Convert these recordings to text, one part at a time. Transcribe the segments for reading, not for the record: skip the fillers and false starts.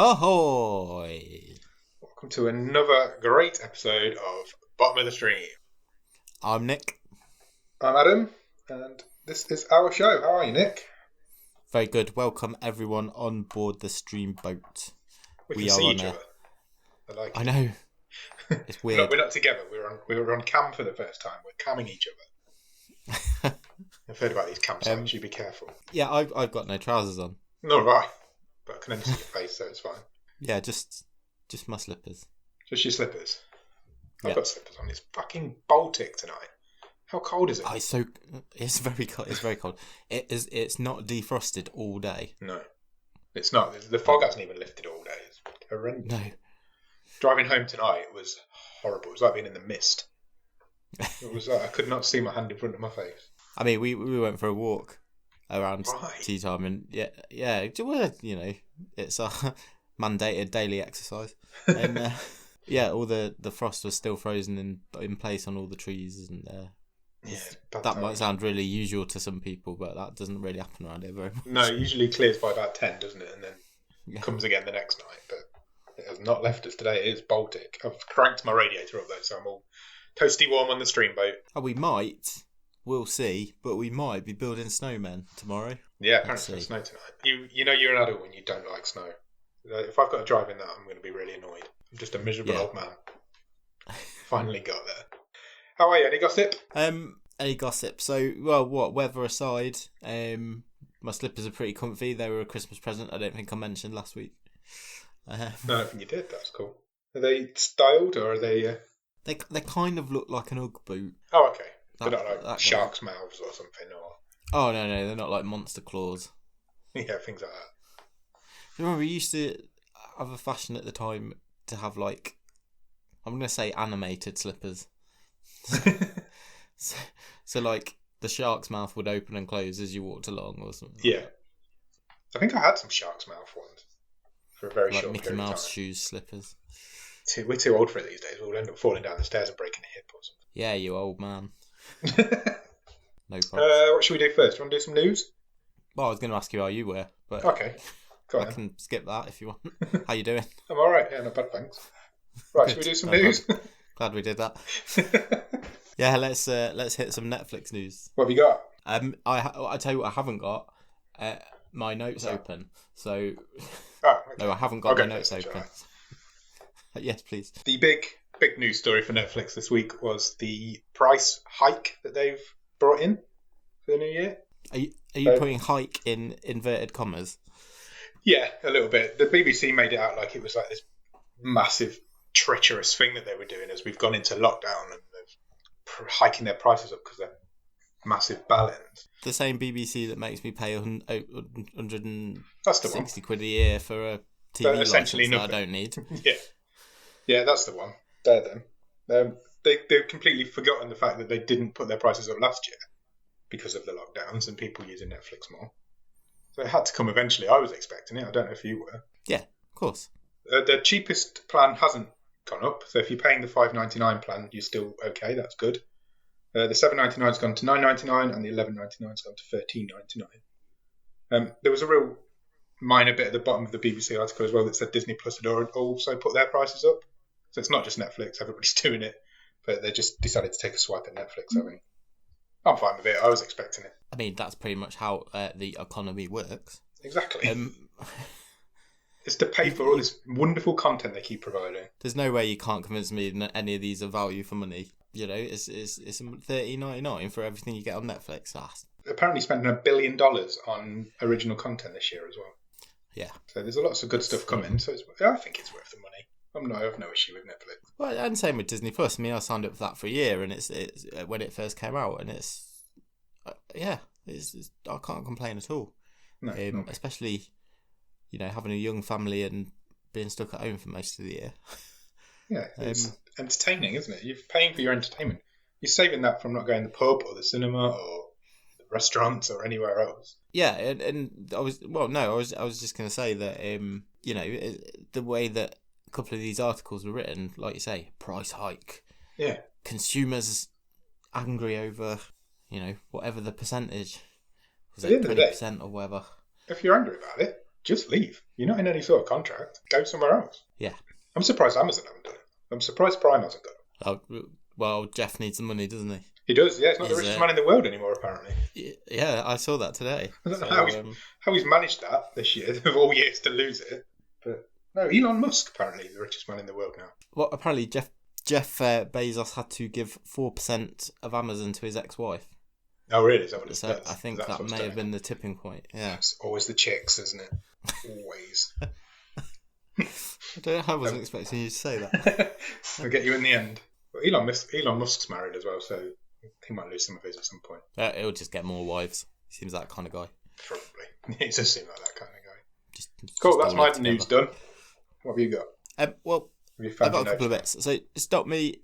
Ahoy! Welcome to another great episode of Bottom of the Stream. I'm Nick. I'm Adam, and this is our show. How are you, Nick? Very good. Welcome everyone on board the stream boat. We can see each other. I know. It's weird. We're not together. We're on cam for the first time. We're camming each other. I've heard about these cam sites. You be careful. Yeah, I've got no trousers on. Nor have I. But I can only see your face, so it's fine. Yeah, just my slippers. Just your slippers. Yeah. I've got slippers on. It's fucking Baltic tonight. How cold is it? It's very cold. It's very cold. It's not defrosted all day. No, it's not. The fog hasn't even lifted all day. It's horrendous. No. Driving home tonight was horrible. It was like being in the mist. It was like I could not see my hand in front of my face. I mean, we went for a walk around tea time, and yeah. Well, you know, it's our mandated daily exercise, and yeah, all the frost was still frozen in place on all the trees, and that might sound really usual to some people, but that doesn't really happen around here very much. No, it usually clears by about 10, doesn't it? And then comes again the next night, but it has not left us today. It is Baltic. I've cranked my radiator up though, so I'm all toasty warm on the stream boat. Oh, we'll see, but we might be building snowmen tomorrow. Yeah, apparently it's snow tonight. You know you're an adult when you don't like snow. If I've got to drive in that, I'm going to be really annoyed. I'm just a miserable old man. Finally got there. How are you? Any gossip? Any gossip? So, well, weather aside, my slippers are pretty comfy. They were a Christmas present. I don't think I mentioned last week. No, I don't think you did. That's cool. Are they styled or are they? They kind of look like an Ugg boot. Oh, okay. They're not like shark's mouths or something, or. Oh no, they're not like monster claws. Yeah, things like that. Remember, we used to have a fashion at the time to have like, I'm going to say animated slippers. so like the shark's mouth would open and close as you walked along or something. Yeah. I think I had some shark's mouth ones for a very short Mickey period of time. Mouse shoes slippers. We're too old for it these days. We'll end up falling down the stairs and breaking a hip or something. Yeah, you old man. No problem. What should we do first? Do you want to do some news? Well, I was going to ask you how you were, but okay. I can skip that if you want. How you doing? I'm all right. Yeah, not bad, thanks. Right, should we do some news? Glad we did that. Yeah, let's hit some Netflix news. What have you got? I tell you what, I haven't got my notes open. So okay. No, I haven't got my notes open. Yes, please. The big news story for Netflix this week was the price hike that they've brought in for the new year. Are you putting hike in inverted commas? Yeah, a little bit. The BBC made it out like it was like this massive, treacherous thing that they were doing as we've gone into lockdown and they're hiking their prices up because they're massive balance. The same BBC that makes me pay 160 quid a year for a TV license that I don't need. Yeah, that's the one. They're them. They've completely forgotten the fact that they didn't put their prices up last year because of the lockdowns and people using Netflix more. So it had to come eventually. I was expecting it. I don't know if you were. Yeah, of course. The cheapest plan hasn't gone up. So if you're paying the $5.99 plan, you're still okay. That's good. The $7.99's gone to $9.99 and the $11.99's gone to $13.99. There was a real minor bit at the bottom of the BBC article as well that said Disney Plus had also put their prices up. So it's not just Netflix. Everybody's doing it. But they just decided to take a swipe at Netflix, I think. I'm fine with it. I was expecting it. I mean, that's pretty much how the economy works. Exactly. It's to pay for all this wonderful content they keep providing. There's no way you can't convince me that any of these are value for money. You know, it's $13.99 for everything you get on Netflix. Apparently spending $1 billion on original content this year as well. Yeah. So there's lots of good stuff coming. So I think it's worth the money. I have no issue with Netflix. Well, and same with Disney Plus. I mean, I signed up for that for a year, and it's when it first came out, and it's I can't complain at all. No, especially, you know, having a young family and being stuck at home for most of the year. Yeah, it's entertaining, isn't it? You're paying for your entertainment. You're saving that from not going to the pub or the cinema or the restaurants or anywhere else. Yeah, and I was just going to say that you know, the way that a couple of these articles were written, like you say, price hike. Yeah. Consumers angry over, you know, whatever the percentage. Was At the it end of the day, 20% or whatever? If you're angry about it, just leave. You're not in any sort of contract. Go somewhere else. Yeah. I'm surprised Amazon haven't done it. I'm surprised Prime hasn't done it. Oh, well, Jeff needs the money, doesn't he? He does, yeah. He's not the richest man in the world anymore, apparently. Yeah, I saw that today. I don't know how he's managed that this year, of all years to lose it. But no, Elon Musk, apparently, is the richest man in the world now. Well, apparently Jeff Bezos had to give 4% of Amazon to his ex-wife. Oh, really? Is that what it says? I think that may have been the tipping point. Yeah. It's always the chicks, isn't it? Always. I wasn't expecting you to say that. I'll get you in the end. But Elon Musk's married as well, so he might lose some of his at some point. He'll just get more wives. He seems that kind of guy. Probably. He does seem like that kind of guy. Cool, that's my news done. What have you got? Well, I've got a couple of bits. So, stop me.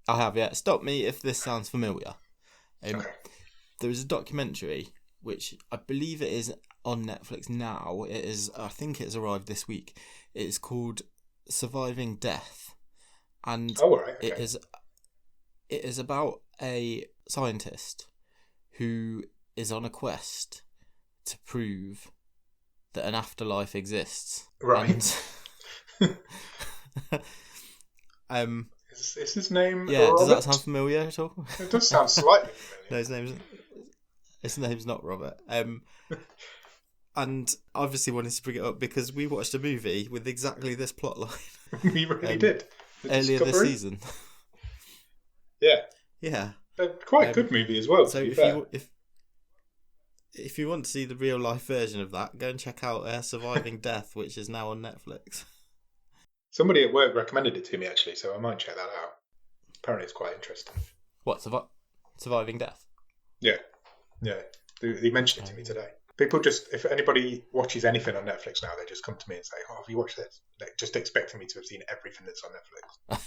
I have, yeah. Stop me if this sounds familiar. Okay. There is a documentary, which I believe it is on Netflix now. It is. I think it's arrived this week. It is called Surviving Death. And okay. it is about a scientist who is on a quest to prove that an afterlife exists. Right. And, is his name? Yeah. Robert? Does that sound familiar at all? It does sound slightly familiar. No, his name's not Robert. And obviously wanted to bring it up because we watched a movie with exactly this plotline. We really did. Earlier this season. Yeah. Yeah. Quite a good movie as well. So if you want to see the real life version of that, go and check out Surviving Death, which is now on Netflix. Somebody at work recommended it to me actually, so I might check that out. Apparently, it's quite interesting. What, Surviving Death? Yeah. They mentioned it to me today. People if anybody watches anything on Netflix now, they just come to me and say, "Oh, have you watched this?" Like, just expecting me to have seen everything that's on Netflix.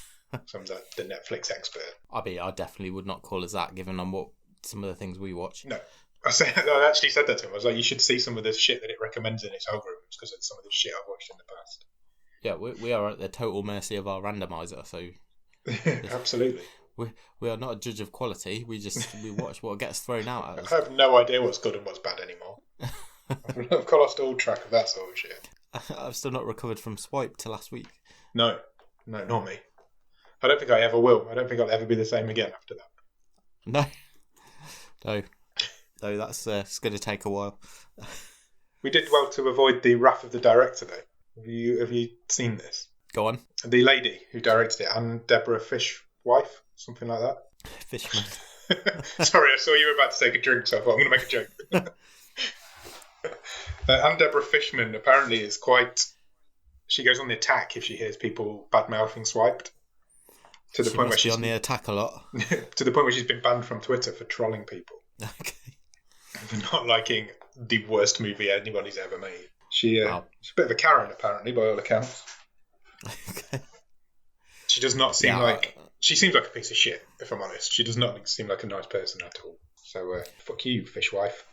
So I'm the Netflix expert. I definitely would not call us that, given on what some of the things we watch. No. I actually said that to him. I was like, you should see some of this shit that it recommends in its algorithms because it's some of the shit I've watched in the past. Yeah, we are at the total mercy of our randomizer, so... Absolutely. We are not a judge of quality. We watch what gets thrown out at us. I have no idea what's good and what's bad anymore. I've lost all track of that sort of shit. I've still not recovered from Swipe to last week. No, not me. I don't think I ever will. I don't think I'll ever be the same again after that. No, that's it's going to take a while. We did well to avoid the wrath of the director, though. Have you seen this? Go on. The lady who directed it, Anne Deborah Fishwife, something like that. Fishman. Sorry, I saw you were about to take a drink, so I thought I'm going to make a joke. Anne Deborah Fishman apparently is quite... She goes on the attack if she hears people bad-mouthing Swiped. To the point where she's on the attack a lot. To the point where she's been banned from Twitter for trolling people. Okay. For not liking the worst movie anybody's ever made. She's a bit of a Karen, apparently, by all accounts. Okay. She does not seem like... She seems like a piece of shit, if I'm honest. She does not seem like a nice person at all. So, fuck you, Fishwife.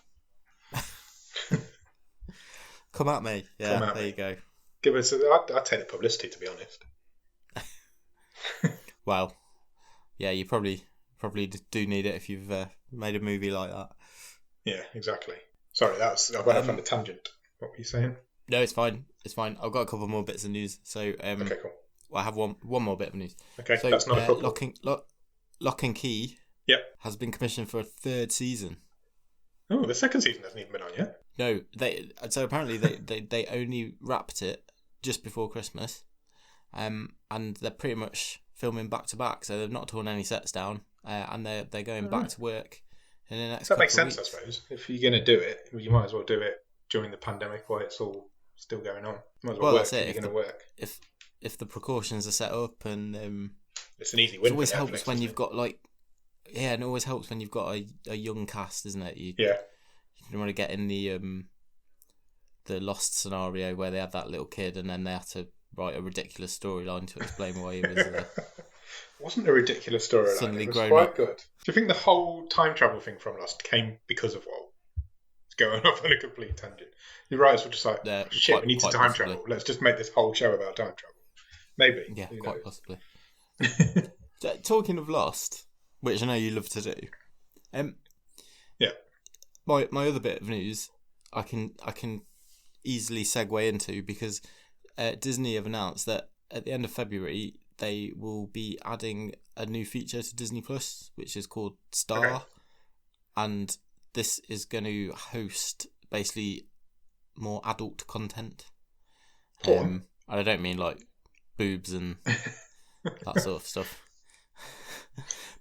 Come at me. Yeah, there you go. Give us... I'd take the publicity, to be honest. Well, yeah, you probably do need it if you've made a movie like that. Yeah, exactly. Sorry, I went off on a tangent. What were you saying? No, it's fine. I've got a couple more bits of news. So, okay, cool. Well, I have one more bit of news. Okay, so, that's not a problem. Lock and Key. Yep. Has been commissioned for a third season. Oh, the second season hasn't even been on yet. No, apparently they only wrapped it just before Christmas, and they're pretty much filming back to back, so they've not torn any sets down, and they're going back to work in the next. That makes sense, weeks. I suppose. If you're going to do it, you might as well do it during the pandemic while it's all still going on. Might as well work that's it. If you're going to work. If the precautions are set up, and it's an easy win. It always helps when you've got and it always helps when you've got a young cast, isn't it? You don't want to get in the Lost scenario where they had that little kid and then they had to write a ridiculous storyline to explain why he was. It wasn't a ridiculous storyline. Suddenly it was grown quite up. Good. Do you think the whole time travel thing from Lost came because of Walt? It's going off on a complete tangent. The writers were just like, shit, we need to time travel. Let's just make this whole show about time travel. Maybe. Yeah, quite possibly. Talking of Lost, which I know you love to do. Yeah. My other bit of news, I can easily segue into, because Disney have announced that at the end of February they will be adding a new feature to Disney Plus, which is called Star. Okay. And this is going to host basically more adult content. And I don't mean like boobs and that sort of stuff.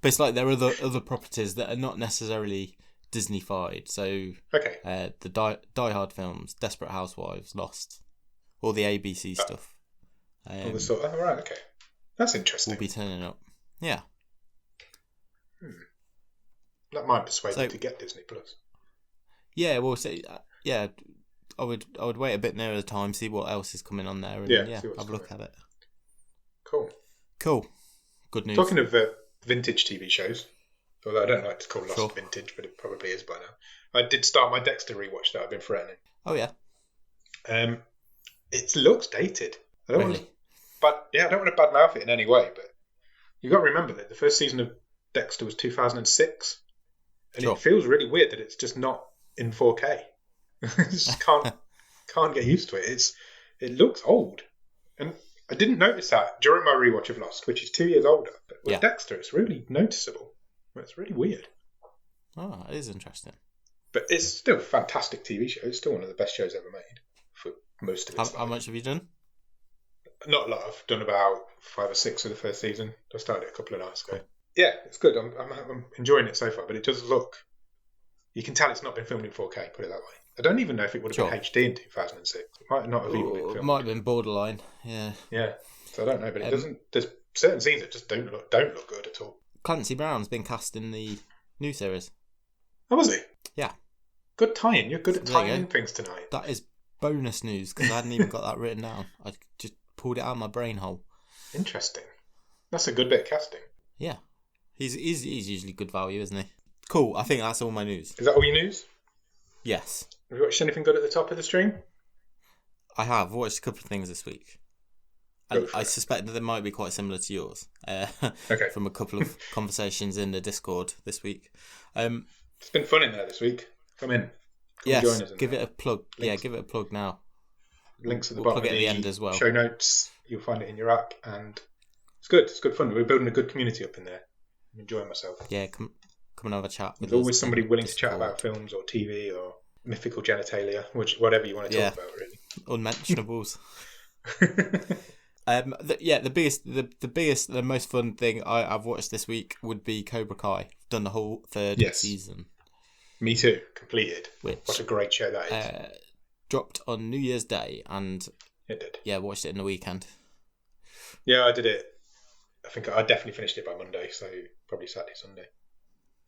But it's like there are other properties that are not necessarily Disney-fied. So the Die Hard films, Desperate Housewives, Lost, all the ABC stuff. All the sort. Oh, right, okay. That's interesting. Will be turning up. Yeah. That might persuade me to get Disney Plus. Yeah, well, yeah, I would wait a bit nearer the time, see what else is coming on there, and have a look at it. Cool. Good news. Talking of vintage TV shows, although I don't like to call Lost vintage, but it probably is by now. I did start my Dexter rewatch that I've been threatening. Oh yeah. It looks dated. I don't really? want to badmouth it in any way, but you've got to remember that the first season of Dexter was 2006, and it feels really weird that it's just not in 4K. Just can't get used to it. It looks old, and I didn't notice that during my rewatch of Lost, which is 2 years older. But with Dexter, it's really noticeable. It's really weird. Oh, it is interesting. But it's still a fantastic TV show. It's still one of the best shows ever made for most of its How much have you done? Not a lot. I've done about 5 or 6 of the first season. I started it a couple of nights ago. Yeah, it's good. I'm enjoying it so far, but it does look... You can tell it's not been filmed in 4K, put it that way. I don't even know if it would have been HD in 2006. It might not have even been filmed. It might have been borderline, yeah. Yeah, so I don't know, but it doesn't... There's certain scenes that just don't look good at all. Clancy Brown's been cast in the new series. Oh, was he? Yeah. Good tie-in. You're good at tying things tonight. That is bonus news, because I hadn't even got that written down. I just pulled it out of my brain hole. Interesting. That's a good bit of casting. Yeah. He's usually good value, isn't he? Cool. I think that's all my news. Is that all your news? Yes. Have you watched anything good at the top of the stream? I have watched a couple of things this week. And I suspect that they might be quite similar to yours. From a couple of conversations in the Discord this week. It's been fun in there this week. Come in. Join us give it a plug. Links. Yeah, give it a plug now. Links at the bottom plug it of at the end as well. Show notes. You'll find it in your app, and it's good. It's good fun. We're building a good community up in there. I'm enjoying myself. Yeah, come and have a chat. There's always somebody willing to chat about films or TV or mythical genitalia, whatever you want to talk about, really. Unmentionables. The most fun thing I've watched this week would be Cobra Kai. I've done the whole third season. Me too. Completed. What a great show that is. Dropped on New Year's Day, and it did. Yeah, watched it in the weekend. Yeah, I did it. I think I definitely finished it by Monday, so probably Saturday, Sunday.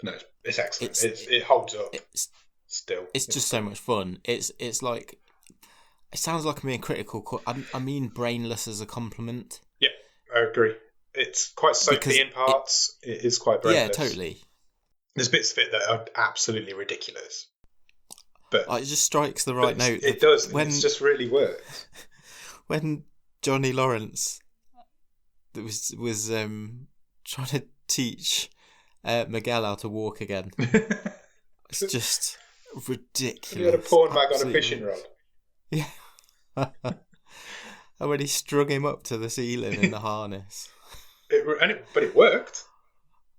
But no, it's excellent. It holds up. It's just so much fun. It's like, it sounds like I'm being critical. I mean brainless as a compliment. Yeah, I agree. It's quite soapy in parts. It is quite brainless. Yeah, totally. There's bits of it that are absolutely ridiculous. But it just strikes the right note. It does. It's just really works. When Johnny Lawrence was trying to teach Miguel how to walk again, it's just ridiculous. He had a porn bag on a fishing rod. Yeah. And when he strung him up to the ceiling in the harness. But it worked.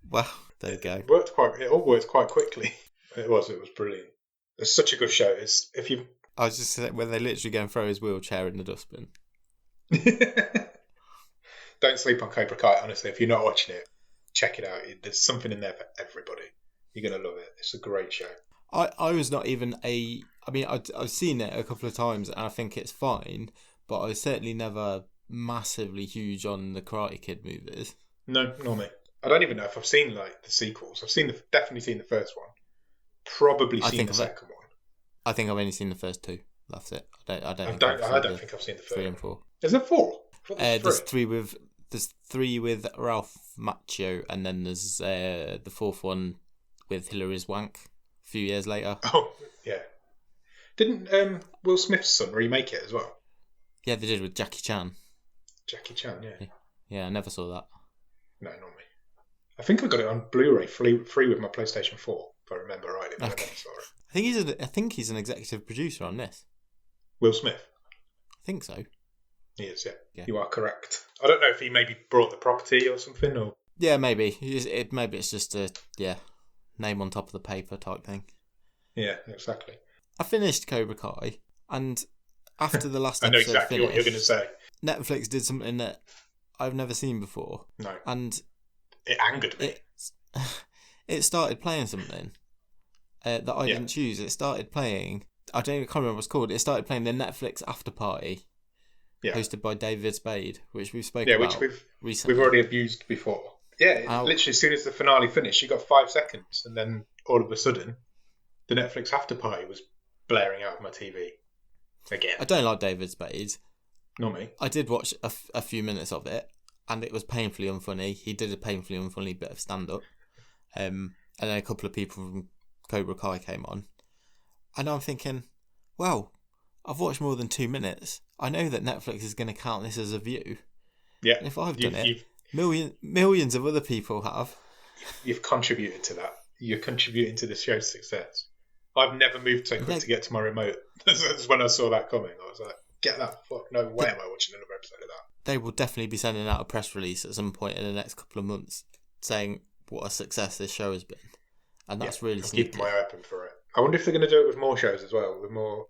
Well, there you go. It all worked quite quickly. It was brilliant. It's such a good show. I was just saying, when they literally go and throw his wheelchair in the dustbin. Don't sleep on Cobra Kai, honestly. If you're not watching it, check it out. There's something in there for everybody. You're going to love it. It's a great show. I was not even I've seen it a couple of times and I think it's fine, but I was certainly never massively huge on the Karate Kid movies. No, nor me. I don't even know if I've seen like the sequels. I've definitely seen the first one. Probably seen the second one. I think I've only seen the first two. That's it. I don't think I've seen the third. 3 and 4. Is there 4? There's three with Ralph Macchio, and then there's the fourth one with Hilary Swank a few years later. Oh yeah. Didn't Will Smith's son remake it as well? Yeah, they did with Jackie Chan. Jackie Chan, yeah. Yeah, I never saw that. No, not me. I think I got it on Blu-ray free with my PlayStation 4, if I remember rightly. But Okay. I never saw it. I think he's an executive producer on this. Will Smith. I think so. He is, yeah. Yeah. You are correct. I don't know if he maybe brought the property or something, or... Yeah, maybe. Maybe it's just a name on top of the paper type thing. Yeah, exactly. I finished Cobra Kai, and after the last I know episode exactly finished, what you're going to say. Netflix did something that I've never seen before. No. And it angered me. It started playing something that I didn't choose. It started playing... I can't remember what it's called. It started playing the Netflix After Party, hosted by David Spade, which we've spoken about recently. We've already abused before. Yeah, literally as soon as the finale finished, you got 5 seconds, and then all of a sudden, the Netflix After Party was blaring out of my TV again. I don't like David Spade. Not me. I did watch a few minutes of it, and it was painfully unfunny. He did a painfully unfunny bit of stand-up. And then a couple of people from Cobra Kai came on. And I'm thinking, well, I've watched more than 2 minutes. I know that Netflix is going to count this as a view. Yeah. And if I've done it, millions of other people have. You've contributed to that. You're contributing to the show's success. I've never moved so quick to get to my remote. That's when I saw that coming. I was like, get that fuck. No way am I watching another episode of that. They will definitely be sending out a press release at some point in the next couple of months saying what a success this show has been. And that's really sneaky. Keep my eye open for it. I wonder if they're going to do it with more shows as well. With more,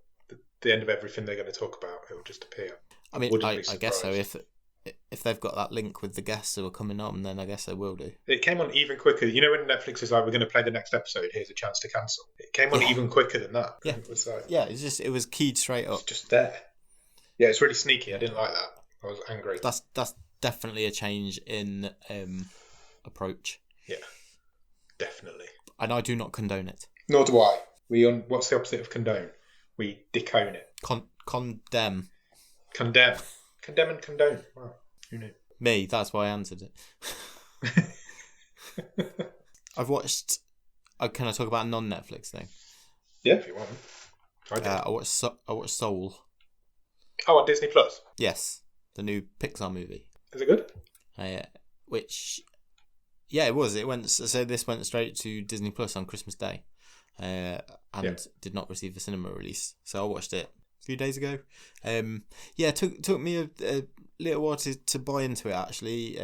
the end of everything they're going to talk about, it will just appear. I mean, I guess so. If they've got that link with the guests who are coming on, then I guess they will do. It came on even quicker. You know when Netflix is like, we're going to play the next episode, here's a chance to cancel. It came on even quicker than that. Yeah. It was like, it was keyed straight up. It's just there. Yeah, it's really sneaky. I didn't like that. I was angry. That's definitely a change in approach. Yeah, definitely. And I do not condone it. Nor do I. What's the opposite of condone? We decone it. Condemn. Condemn. Condemn and condone. Wow. Who knew? Me, that's why I answered it. I've watched... can I talk about a non-Netflix thing? Yeah, if you want. I watched Soul. Oh, on Disney Plus? Yes. The new Pixar movie. Is it good? Which... Yeah, it was. This went straight to Disney Plus on Christmas Day. And did not receive a cinema release. So I watched it a few days ago. It took me a little while to buy into it actually.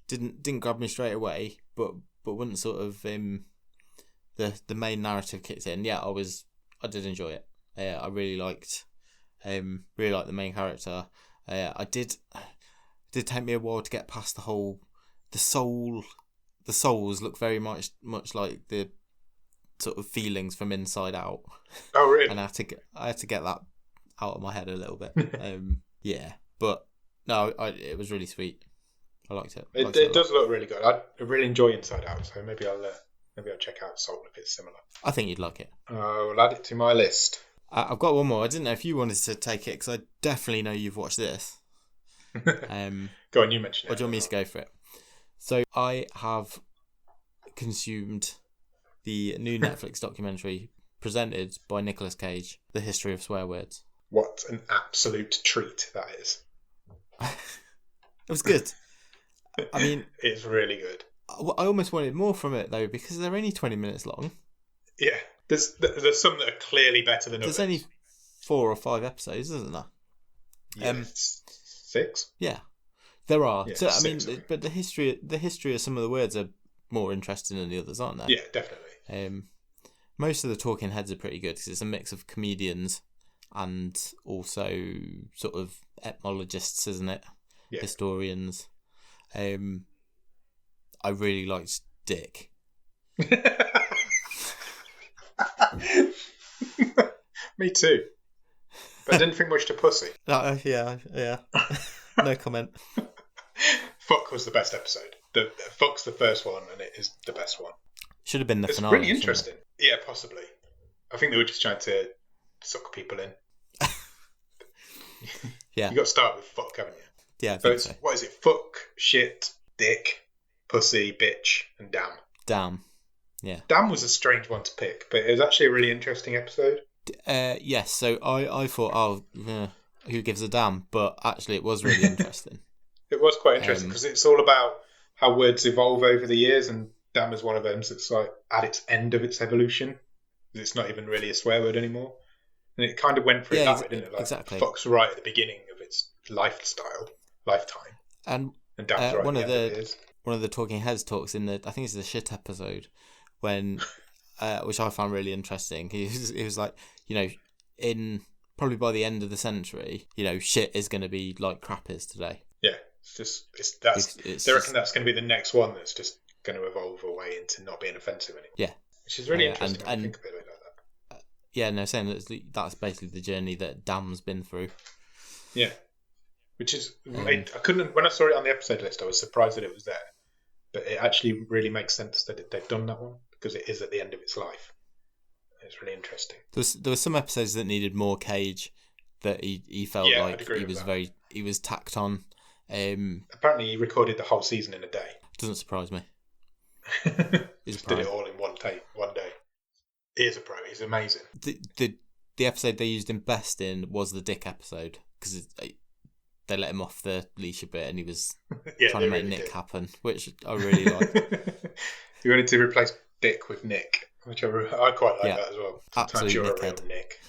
Didn't grab me straight away, but once sort of the main narrative kicked in, I did enjoy it. I really liked the main character. I did take me a while to get past the whole the souls look very much like the sort of feelings from Inside Out. Oh, really? And I had to get that out of my head a little bit. But no, it was really sweet. I liked it. It does look really good. I really enjoy Inside Out, so maybe I'll check out Soul if it's similar. I think you'd like it. I'll add it to my list. I've got one more. I didn't know if you wanted to take it because I definitely know you've watched this. Go on, you mentioned it. Or do you want me to go for it? So I have consumed the new Netflix documentary presented by Nicolas Cage, The History of Swear Words. What an absolute treat that is. It was good. I mean... It's really good. I almost wanted more from it, though, because they're only 20 minutes long. Yeah. There's some that are clearly better than others. There's only 4 or 5 episodes, isn't there? Yeah, 6? Yeah. There are. Yeah, so I mean, 6, but the history of some of the words are more interesting than the others, aren't they? Yeah, definitely. Most of the talking heads are pretty good because it's a mix of comedians and also sort of ethnologists, isn't it? Yeah. Historians. I really liked Dick. Me too. But I didn't think much to Pussy. Yeah. No comment. Fuck was the best episode. Fuck's the first one, and it is the best one. Should have been the finale. It's really interesting. Yeah, possibly. I think they were just trying to suck people in. Yeah. You got to start with fuck, haven't you? Yeah, I think so. What is it? Fuck, shit, dick, pussy, bitch, and damn. Damn. Yeah. Damn was a strange one to pick, but it was actually a really interesting episode. Yes, so I thought, who gives a damn? But actually it was really interesting. It was quite interesting because it's all about how words evolve over the years, and damn is one of them. So it's like at its end of its evolution. It's not even really a swear word anymore. And it kind of went through that way, didn't it? Like, exactly. Fox right at the beginning of its lifetime. And Dan's right one at of the end of his. one of the Talking Heads talks in I think it's the shit episode, when which I found really interesting. He was like, in probably by the end of the century, shit is going to be like crap is today. Yeah, they reckon that's going to be the next one that's just going to evolve away into not being offensive anymore. Yeah, which is really interesting when you think of it like that. Yeah, no, saying that's basically the journey that Dam's been through. Yeah, which is when I saw it on the episode list, I was surprised that it was there, but it actually really makes sense that they've done that one because it is at the end of its life. It's really interesting. There were some episodes that needed more Cage, that he felt like he was tacked on. Apparently, he recorded the whole season in a day. Doesn't surprise me. Just did it all in one day. He is a pro. He's amazing. The episode they used him best in was the Dick episode, because they let him off the leash a bit, and he was trying to make Nick happen, which I really like. You wanted to replace Dick with Nick, which I quite like that as well. Sometimes you're a real Nick.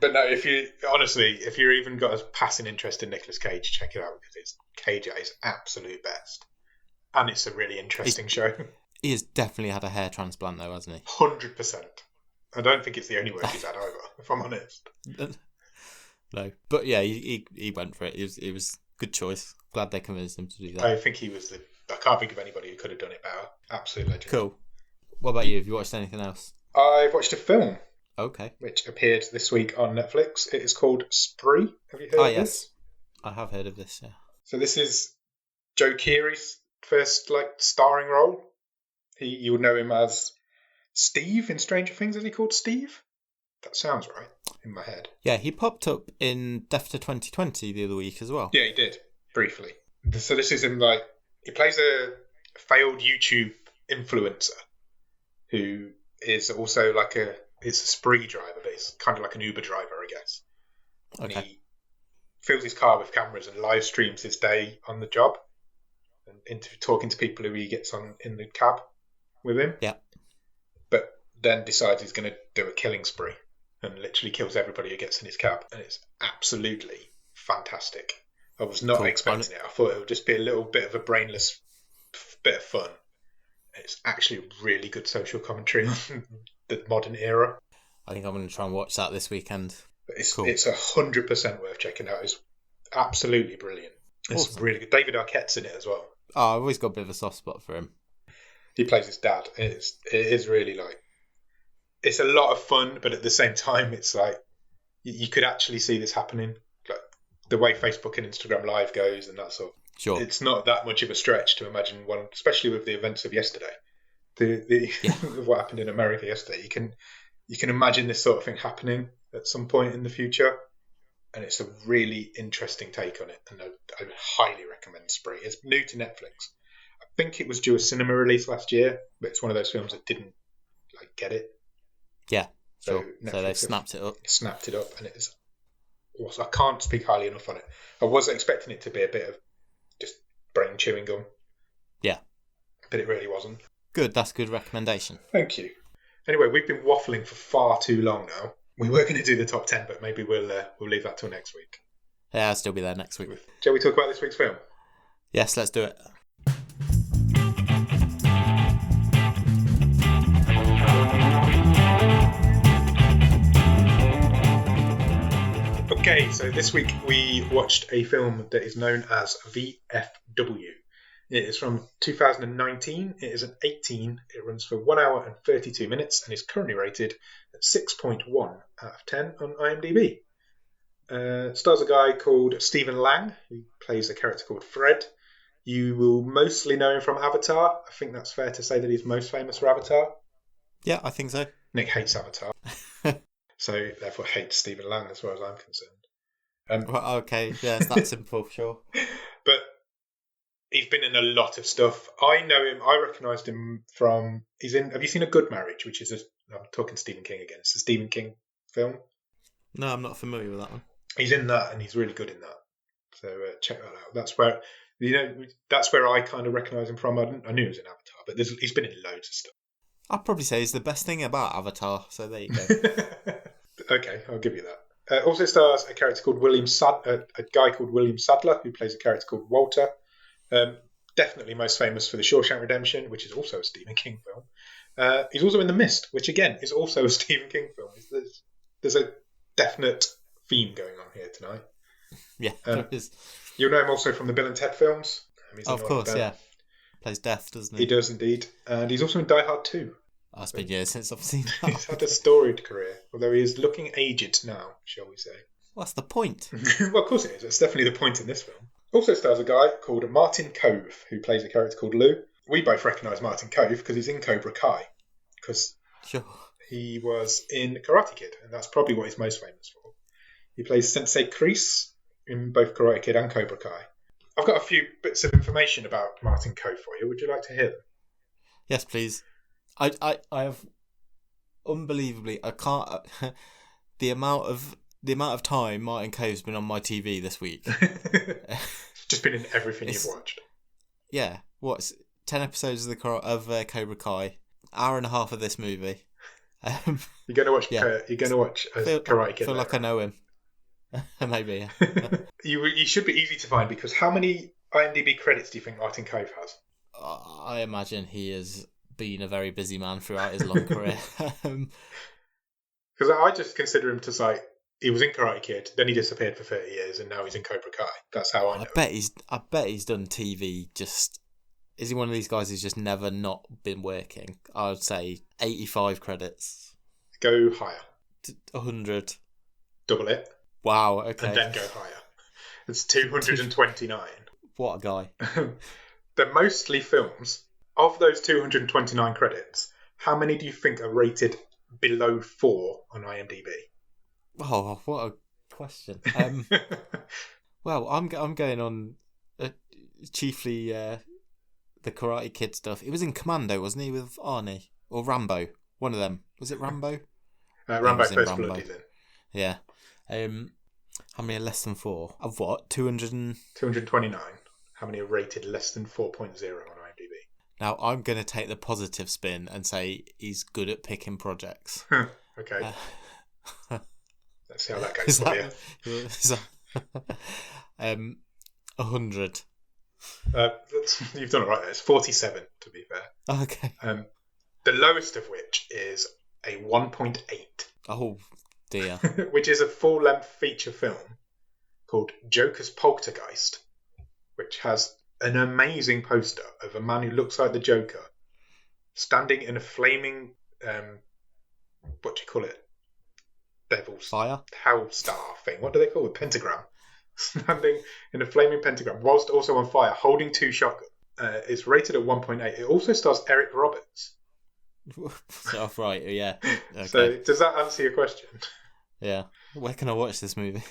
But no, if you're even got a passing interest in Nicolas Cage, check it out, because it's Cage at his absolute best, and it's a really interesting show. He has definitely had a hair transplant, though, hasn't he? 100%. I don't think it's the only work he's had either, if I'm honest. No, but yeah, he went for it. It was good choice. Glad they convinced him to do that. I think he was I can't think of anybody who could have done it better. Absolute legend. Cool. What about you? Have you watched anything else? I've watched a film. Okay. Which appeared this week on Netflix. It is called Spree. Have you heard of this? I have heard of this, yeah. So this is Joe Keery's first starring role. You would know him as Steve in Stranger Things. Is he called Steve? That sounds right in my head. Yeah, he popped up in Death to 2020 the other week as well. Yeah, he did, briefly. So this is him, he plays a failed YouTube influencer who is also it's a spree driver, but it's kind of like an Uber driver, I guess. Okay. And he fills his car with cameras and live streams his day on the job, and talking to people who he gets on in the cab with him. Yeah. But then decides he's going to do a killing spree and literally kills everybody who gets in his cab. And it's absolutely fantastic. I was not expecting it. I thought it would just be a little bit of a brainless bit of fun. It's actually a really good social commentary on the modern era. I think I'm going to try and watch that this weekend. But it's 100% worth checking out. It's absolutely brilliant. It's really good. David Arquette's in it as well. Oh, I've always got a bit of a soft spot for him. He plays his dad. It is really it's a lot of fun, but at the same time, it's you could actually see this happening. Like the way Facebook and Instagram Live goes and that sort of. Sure. It's not that much of a stretch to imagine one, especially with the events of yesterday. What happened in America yesterday. You can imagine this sort of thing happening at some point in the future, and it's a really interesting take on it. And I highly recommend Spree. It's new to Netflix. I think it was due a cinema release last year, but it's one of those films that didn't get it. Yeah, sure. So they snapped it up. Snapped it up, and it is. I can't speak highly enough on it. I was expecting it to be a bit of just brain chewing gum. Yeah, but it really wasn't. Good. That's a good recommendation. Thank you. Anyway, we've been waffling for far too long now. We were going to do the top 10, but maybe we'll leave that till next week. Yeah, I'll still be there next week. Shall we talk about this week's film? Yes, let's do it. Okay, so this week we watched a film that is known as VFW. It is from 2019. It is an 18. It runs for 1 hour and 32 minutes and is currently rated at 6.1 out of 10 on IMDb. Stars a guy called Stephen Lang, who plays a character called Fred. You will mostly know him from Avatar. I think that's fair to say that he's most famous for Avatar. Yeah, I think so. Nick hates Avatar. So, therefore, hates Stephen Lang as far as I'm concerned. Well, okay, yeah, it's that simple, sure. But he's been in a lot of stuff. I know him. I recognised him from. Have you seen A Good Marriage? Which is I'm talking Stephen King again. It's a Stephen King film. No, I'm not familiar with that one. He's in that, and he's really good in that. So check that out. That's where that's where I kind of recognise him from. I knew he was in Avatar, but he's been in loads of stuff. I'd probably say he's the best thing about Avatar. So there you go. Okay, I'll give you that. Also stars a character called a guy called William Sadler, who plays a character called Walter. Definitely most famous for The Shawshank Redemption, which is also a Stephen King film. He's also in The Mist, which again is also a Stephen King film. There's a definite theme going on here tonight. Yeah, there is. You'll know him also from the Bill and Ted films. Of course, yeah. Plays Death, doesn't he? He does indeed. And he's also in Die Hard 2. Oh, it's been years since I've seen that. He's had a storied career, although he is looking aged now, shall we say. What's the point? Well, of course it is. It's definitely the point in this film. Also stars a guy called Martin Kove, who plays a character called Lou. We both recognise Martin Kove because he's in Cobra Kai. Because he was in Karate Kid, and that's probably what he's most famous for. He plays Sensei Kreese in both Karate Kid and Cobra Kai. I've got a few bits of information about Martin Kove for you. Would you like to hear them? Yes, please. I have unbelievably, I can't, the amount of time Martin Cove's been on my TV this week. Just been in everything you've watched. Yeah. What's 10 episodes of Cobra Kai, hour and a half of this movie. You're going to watch Karate Kid. I feel like I know him. Maybe, yeah. You should be easy to find, because how many IMDb credits do you think Martin Kove has? I imagine he has been a very busy man throughout his long career. Because I just consider him to say he was in Karate Kid, then he disappeared for 30 years, and now he's in Cobra Kai. That's how I know. I bet he's done TV. Is he one of these guys who's just never not been working? I would say 85 credits. Go higher. 100. Double it. Wow. Okay. And then go higher. It's 229. What a guy. They're mostly films. Of those 229 credits, how many do you think are rated below 4 on IMDb? Oh, what a question. Well, I'm going on chiefly the Karate Kid stuff. He was in Commando, wasn't he, with Arnie? Or Rambo? One of them. Was it Rambo? Rambo First Blood, he's in. Yeah. How many are less than 4? Of what? 229. How many are rated less than 4.0 on IMDb? Now, I'm going to take the positive spin and say he's good at picking projects. Okay. Let's see how that goes for you. 100. You've done it right there. It's 47, to be fair. Okay. The lowest of which is a 1.8. Oh, dear. Which is a full-length feature film called Joker's Poltergeist, which has an amazing poster of a man who looks like the Joker standing in a flaming, what do you call it? Devil's fire? Hell star thing. What do they call it? Pentagram. Standing in a flaming pentagram, whilst also on fire, holding 2 shotguns. It's rated at 1.8. It also stars Eric Roberts. Oh, right, yeah. Okay. So, does that answer your question? Yeah. Where can I watch this movie?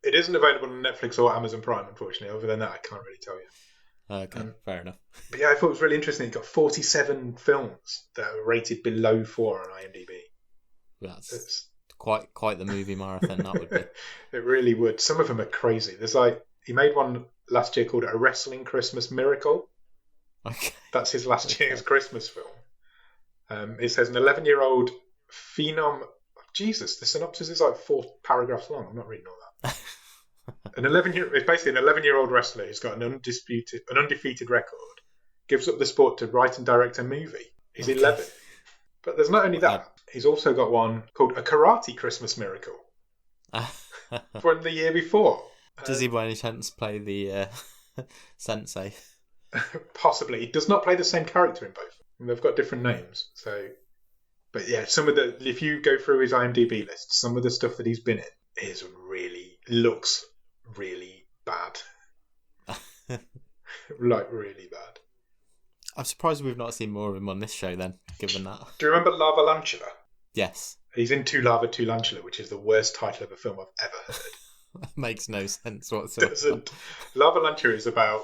It isn't available on Netflix or Amazon Prime, unfortunately. Other than that, I can't really tell you. Okay, fair enough. But yeah, I thought it was really interesting. It got 47 films that are rated below 4 on IMDb. That's quite the movie marathon, that would be. It really would. Some of them are crazy. There's he made one last year called A Wrestling Christmas Miracle. Okay. That's his last year's Christmas film. It says an 11-year-old phenom. Jesus, the synopsis is like 4 paragraphs long. I'm not reading all that. It's basically an 11-year-old wrestler who's got an undefeated record, gives up the sport to write and direct a movie. He's 11. But there's not only that. He's also got one called A Karate Christmas Miracle from the year before. Does he by any chance play the sensei? Possibly. He does not play the same character in both. They've got different names. But yeah, if you go through his IMDb list, some of the stuff that he's been in looks really bad. Like really bad. I'm surprised we've not seen more of him on this show then, given that. Do you remember Lava Lantula? Yes. He's in Two Lava, Two Lantula, which is the worst title of a film I've ever heard. That makes no sense whatsoever. Lava Lantula is about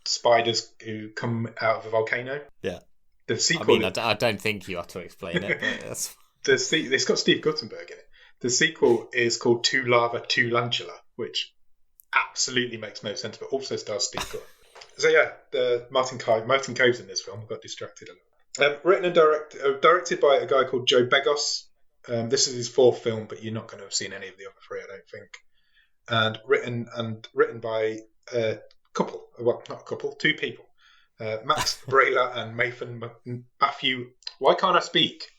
spiders who come out of a volcano. Yeah. The sequel. I don't think you have to explain it, but that's... It's got Steve Guttenberg in it. The sequel is called Two Lava, Two Lantula, which absolutely makes no sense, but also stars Steve Guttenberg. So yeah, Martin Cove's in this film. I got distracted a little. Written and directed by a guy called Joe Begos. This is his fourth film, but you're not going to have seen any of the other three, I don't think. And written by a couple. Well, not a couple, two people. Max Brailer and Matthew. Why can't I speak?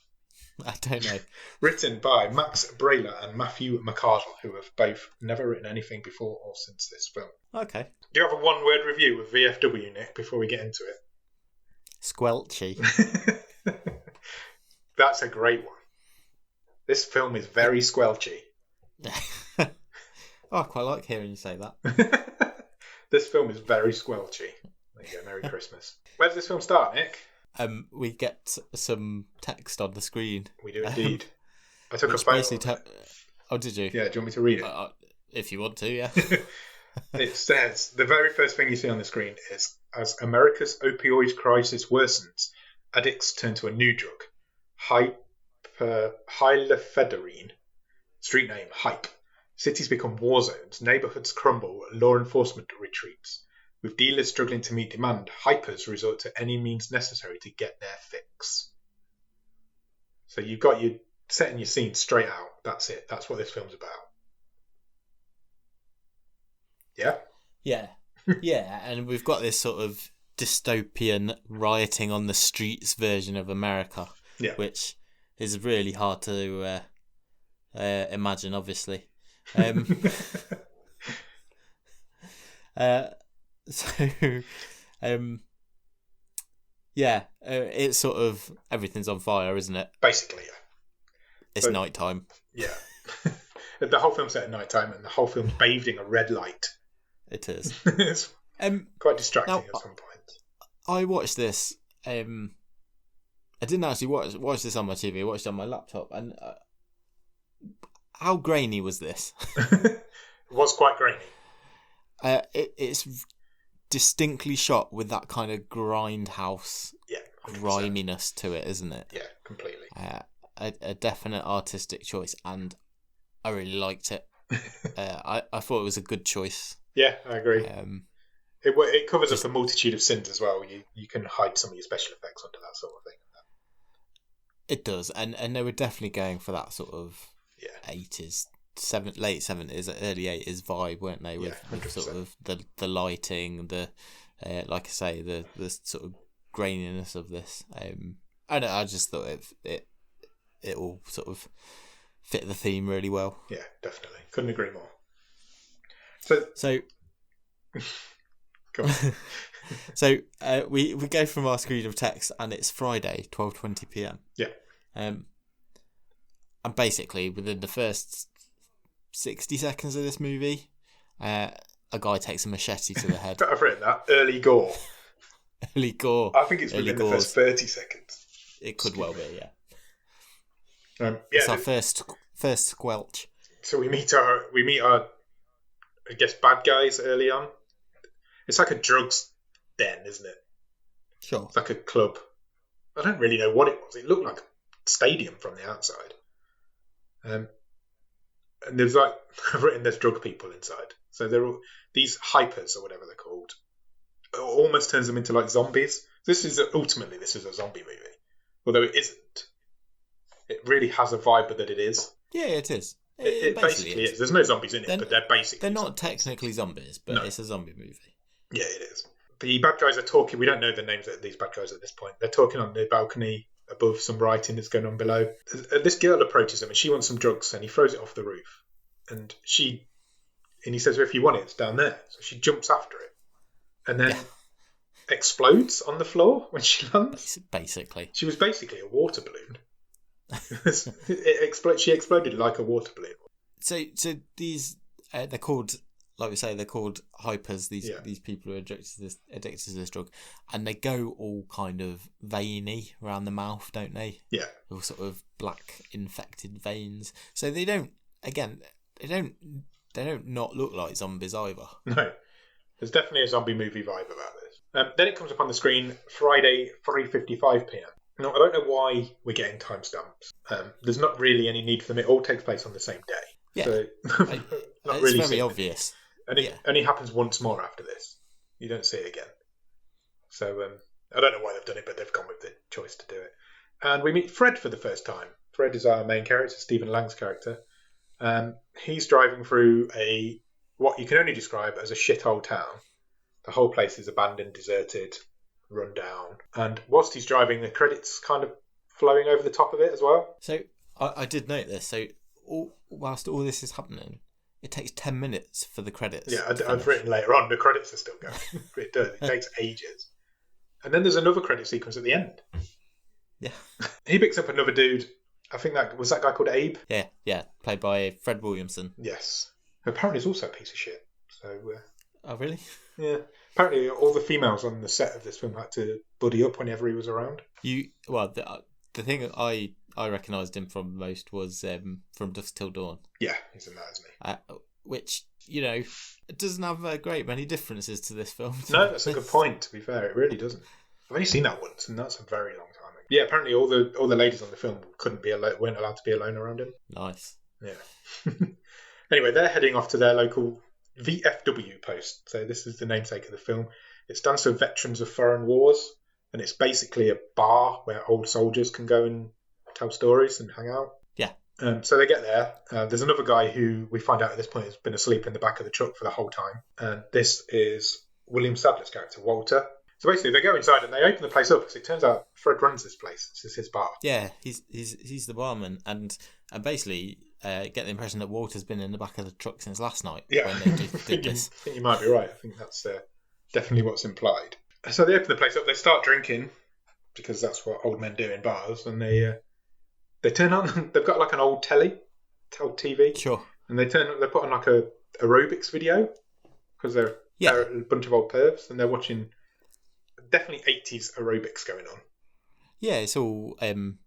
I don't know. Written by Max Brailer and Matthew McArdle, who have both never written anything before or since this film. Okay. Do you have a one-word review of VFW, Nick, before we get into it? Squelchy. That's a great one. This film is very squelchy. Oh, I quite like hearing you say that. This film is very squelchy. There you go, Merry Christmas. Where does this film start, Nick? We get some text on the screen. We do indeed. I took a photo. Oh, did you? Yeah, do you want me to read it? If you want to, yeah. It says, the very first thing you see on the screen is, as America's opioid crisis worsens, addicts turn to a new drug, hylephedraine, street name, Hype. Cities become war zones, neighborhoods crumble, law enforcement retreats. With dealers struggling to meet demand, hypers resort to any means necessary to get their fix. So you've got your setting your scene straight out. That's it. That's what this film's about. Yeah? Yeah. Yeah, and we've got this sort of dystopian rioting on the streets version of America, which is really hard to imagine, obviously. It's sort of everything's on fire, isn't it? Basically, yeah. It's night time. Yeah. The whole film's set at night time, and the whole film's bathed in a red light. It is. It's quite distracting at some point. I watched this. I didn't actually watch this on my TV. I watched it on my laptop, and how grainy was this? It was quite grainy. It's distinctly shot with that kind of grindhouse griminess to it, isn't it? Yeah, completely. A definite artistic choice, and I really liked it. I thought it was a good choice. Yeah, I agree. It covers up a multitude of sins as well. You can hide some of your special effects under that sort of thing. It does, and they were definitely going for that sort of 80s, late 70s, early 80s vibe, weren't they? With sort of the lighting, the like I say, the sort of graininess of this. I just thought it all sort of fit the theme really well. Yeah, definitely. Couldn't agree more. So go on. So we go from our screen of text, and it's Friday, 12:20 p.m. Yeah. And basically within the first 60 seconds of this movie, a guy takes a machete to the head. I've written that. Early gore. Early gore. I think it's within the first 30 seconds. It could well be, yeah. It's our first squelch. So we meet our I guess bad guys early on. It's like a drugs den, isn't it? Sure. It's like a club. I don't really know what it was. It looked like a stadium from the outside. And there's I've written there's drug people inside. So they're all these hypers or whatever they're called. It almost turns them into like zombies. Ultimately this is a zombie movie. Although it isn't. It really has a vibe that it is. Yeah, it is. It basically is. There's no zombies in it, but they're basically They're not technically zombies, but it's a zombie movie. Yeah, it is. The bad guys are talking. We don't know the names of these bad guys at this point. They're talking on the balcony above some writing that's going on below. This girl approaches him and she wants some drugs, and he throws it off the roof. And he says, well, if you want it, it's down there. So she jumps after it and then explodes on the floor when she lands. Basically. She was basically a water balloon. She exploded like a water balloon. So these they're called, like we say, they're called hypers. These people who are addicted to this drug, and they go all kind of veiny around the mouth, don't they? Yeah, all sort of black infected veins. So they don't not look like zombies either. No, there's definitely a zombie movie vibe about this. Then it comes up on the screen Friday 3:55 p.m. Now, I don't know why we're getting timestamps. There's not really any need for them. It all takes place on the same day. Yeah. So, it's really very obvious. And it only happens once more after this. You don't see it again. So, I don't know why they've done it, but they've gone with the choice to do it. And we meet Fred for the first time. Fred is our main character, Stephen Lang's character. He's driving through what you can only describe as a shithole town. The whole place is abandoned, deserted, run down. And whilst he's driving, the credits kind of flowing over the top of it as well. So I did note this. So whilst all this is happening, it takes 10 minutes for the credits. Yeah, I've written later on, the credits are still going. It does. It takes ages. And then there's another credit sequence at the end. Yeah. He picks up another dude. I think that guy called Abe. Yeah, played by Fred Williamson. Yes. Who apparently is also a piece of shit. So. Oh really? Yeah. Apparently, all the females on the set of this film had to buddy up whenever he was around. The thing I recognised him from most was From Dusk Till Dawn. Yeah, he's in that, isn't he? Which, it doesn't have a great many differences to this film. No, that's a good point, to be fair. It really doesn't. I've only seen that once, and that's a very long time ago. Yeah, apparently all the ladies on the film weren't allowed to be alone around him. Nice. Yeah. Anyway, they're heading off to their local VFW post. So this is the namesake of the film. It stands for Veterans of Foreign Wars, and it's basically a bar where old soldiers can go and tell stories and hang out. Yeah. So they get there. There's another guy who we find out at this point has been asleep in the back of the truck for the whole time. And this is William Sadler's character, Walter. So basically, they go inside and they open the place up because it turns out Fred runs this place. This is his bar. Yeah, he's the barman, and basically get the impression that Walter's been in the back of the truck since last night. Yeah, when they did this. I think you might be right. I think that's definitely what's implied. So they open the place up. They start drinking because that's what old men do in bars, and they turn on. They've got like an old TV. Sure. And they put on like a aerobics video because they're a bunch of old pervs, and they're watching. Definitely 80s aerobics going on. Yeah, it's all neon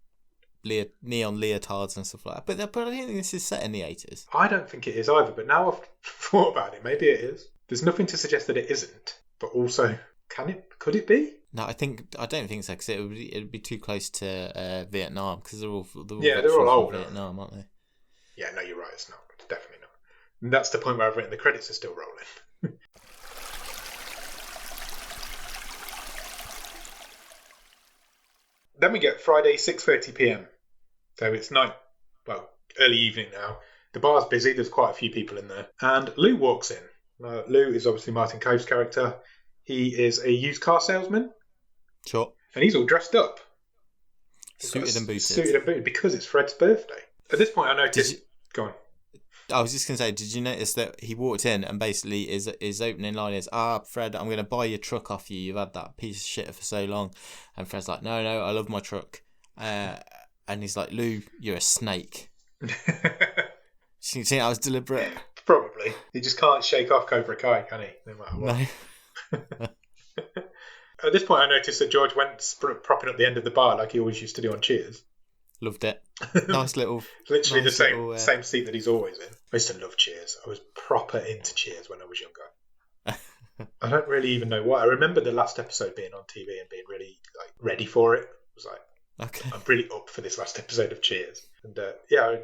leotards and stuff like that. But I don't think this is set in the 80s. I don't think it is either, but now I've thought about it, maybe it is. There's nothing to suggest that it isn't, but also, could it be? No, I don't think so, because it would be too close to Vietnam, because they're all old Vietnam, aren't they? Yeah, no, you're right, it's not. It's definitely not. And that's the point where I've written the credits are still rolling. Then we get Friday, 6:30pm. So it's early evening now. The bar's busy. There's quite a few people in there. And Lou walks in. Lou is obviously Martin Cove's character. He is a used car salesman. Sure. And he's all dressed up. Suited and booted. Because it's Fred's birthday. At this point, I noticed... Go on. I was just going to say, did you notice that he walked in and basically his opening line is, Fred, I'm going to buy your truck off you. You've had that piece of shit for so long. And Fred's like, no, I love my truck. And he's like, Lou, you're a snake. Do you think that was deliberate? Probably. He just can't shake off Cobra Kai, can he? No matter what. No. At this point, I noticed that George went propping up the end of the bar like he always used to do on Cheers. Loved it. Nice little... Literally the same seat that he's always in. I used to love Cheers. I was proper into Cheers when I was younger. I don't really even know why. I remember the last episode being on TV and being really ready for it. I was like, okay, I'm really up for this last episode of Cheers. And I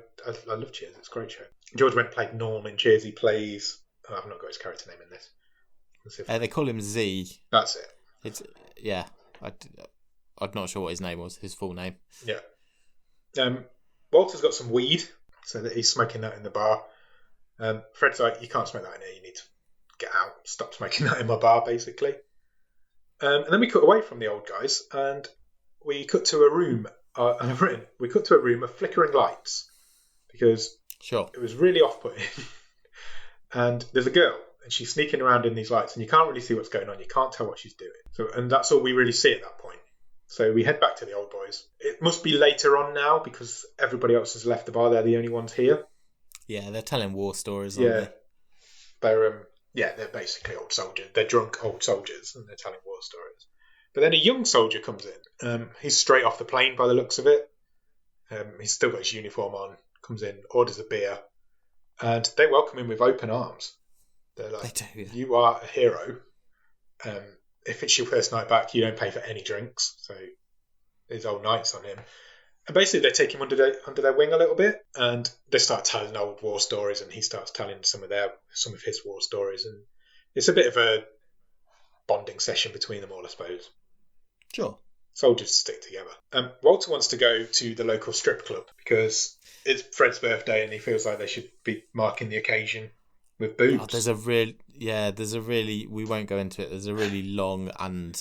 love Cheers. It's a great show. George went and played Norm in Cheers. He plays... I've not got his character name in this. They call him Z. That's it. I'm not sure what his name was, his full name. Yeah. Walter's got some weed, so that he's smoking that in the bar. Fred's like, you can't smoke that in here, you need to get out, stop smoking that in my bar, basically. And then we cut away from the old guys, and we cut to a room, and I've written, we cut to a room of flickering lights, because it was really off-putting. And there's a girl, and she's sneaking around in these lights, and you can't really see what's going on, you can't tell what she's doing. And that's all we really see at that point. So we head back to the old boys. It must be later on now because everybody else has left the bar. They're the only ones here. Yeah, they're telling war stories, aren't they? They're basically old soldiers. They're drunk old soldiers and they're telling war stories. But then a young soldier comes in. He's straight off the plane by the looks of it. He's still got his uniform on, comes in, orders a beer, and they welcome him with open arms. They're like, they do, yeah. You are a hero. If it's your first night back, you don't pay for any drinks. So there's old nights on him. And basically they take him under their wing a little bit, and they start telling old war stories, and he starts telling some of his war stories, and it's a bit of a bonding session between them all, I suppose. Sure. Soldiers stick together. Walter wants to go to the local strip club because it's Fred's birthday and he feels like they should be marking the occasion with boobs. Oh, there's a really, we won't go into it, there's a really long and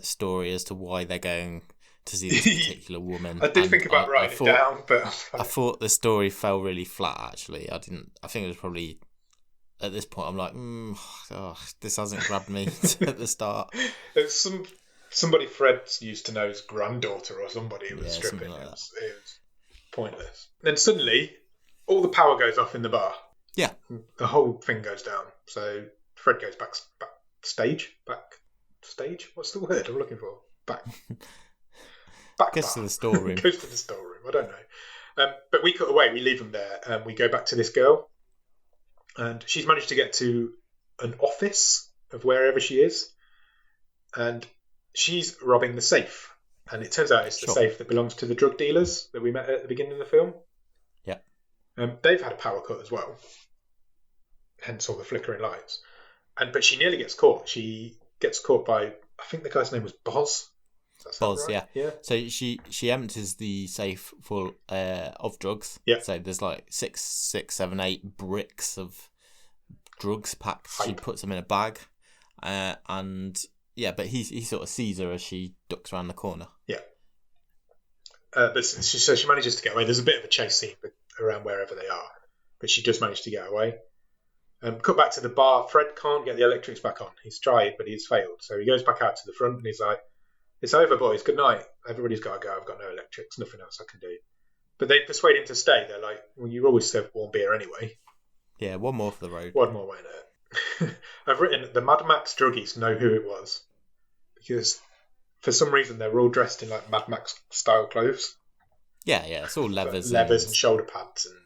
story as to why they're going to see this particular woman. I did think about writing it down, but I thought the story fell really flat, actually. I think it was probably, at this point, I'm like, this hasn't grabbed me at the start. There's somebody Fred used to know's granddaughter or somebody who was stripping. Like it was pointless. Then suddenly, all the power goes off in the bar. Yeah. The whole thing goes down. So Fred goes backstage. What's the word I'm looking for? Back Goes to the storeroom. Goes to the storeroom. I don't know. But we cut away. We leave them there. And we go back to this girl. And she's managed to get to an office of wherever she is. And she's robbing the safe. And it turns out it's the safe that belongs to the drug dealers that we met at the beginning of the film. Yeah. They've had a power cut as well. Hence all the flickering lights. But she nearly gets caught. She gets caught by, I think the guy's name was Boz. Boz, right? Yeah. So she empties the safe full of drugs. Yeah. So there's like 6, 7, 8 bricks of drugs packed. She puts them in a bag, but he sort of sees her as she ducks around the corner. Yeah. But so she manages to get away. There's a bit of a chase scene around wherever they are, but she does manage to get away. Cut back to the bar. Fred can't get the electrics back on. He's tried, but he's failed. So he goes back out to the front and he's like, "It's over, boys. Good night. Everybody's got to go. I've got no electrics. Nothing else I can do." But they persuade him to stay. They're like, "Well, you always serve warm beer anyway." Yeah, one more for the road. One more, won't it? I've written, the Mad Max druggies know who it was. Because for some reason they're all dressed in like Mad Max style clothes. Yeah, it's all levers and shoulder pads and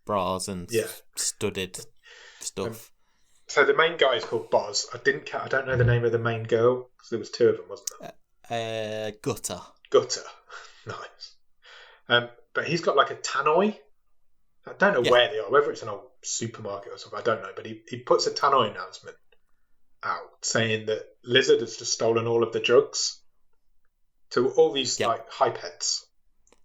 bras and studded stuff. So the main guy is called Boz. I don't know the name of the main girl because there was 2 of them, wasn't there? Gutter. Nice. But he's got like a tannoy. I don't know where they are, whether it's an old supermarket or something. I don't know. But he puts a tannoy announcement out saying that Lizard has just stolen all of the drugs to all these like hype heads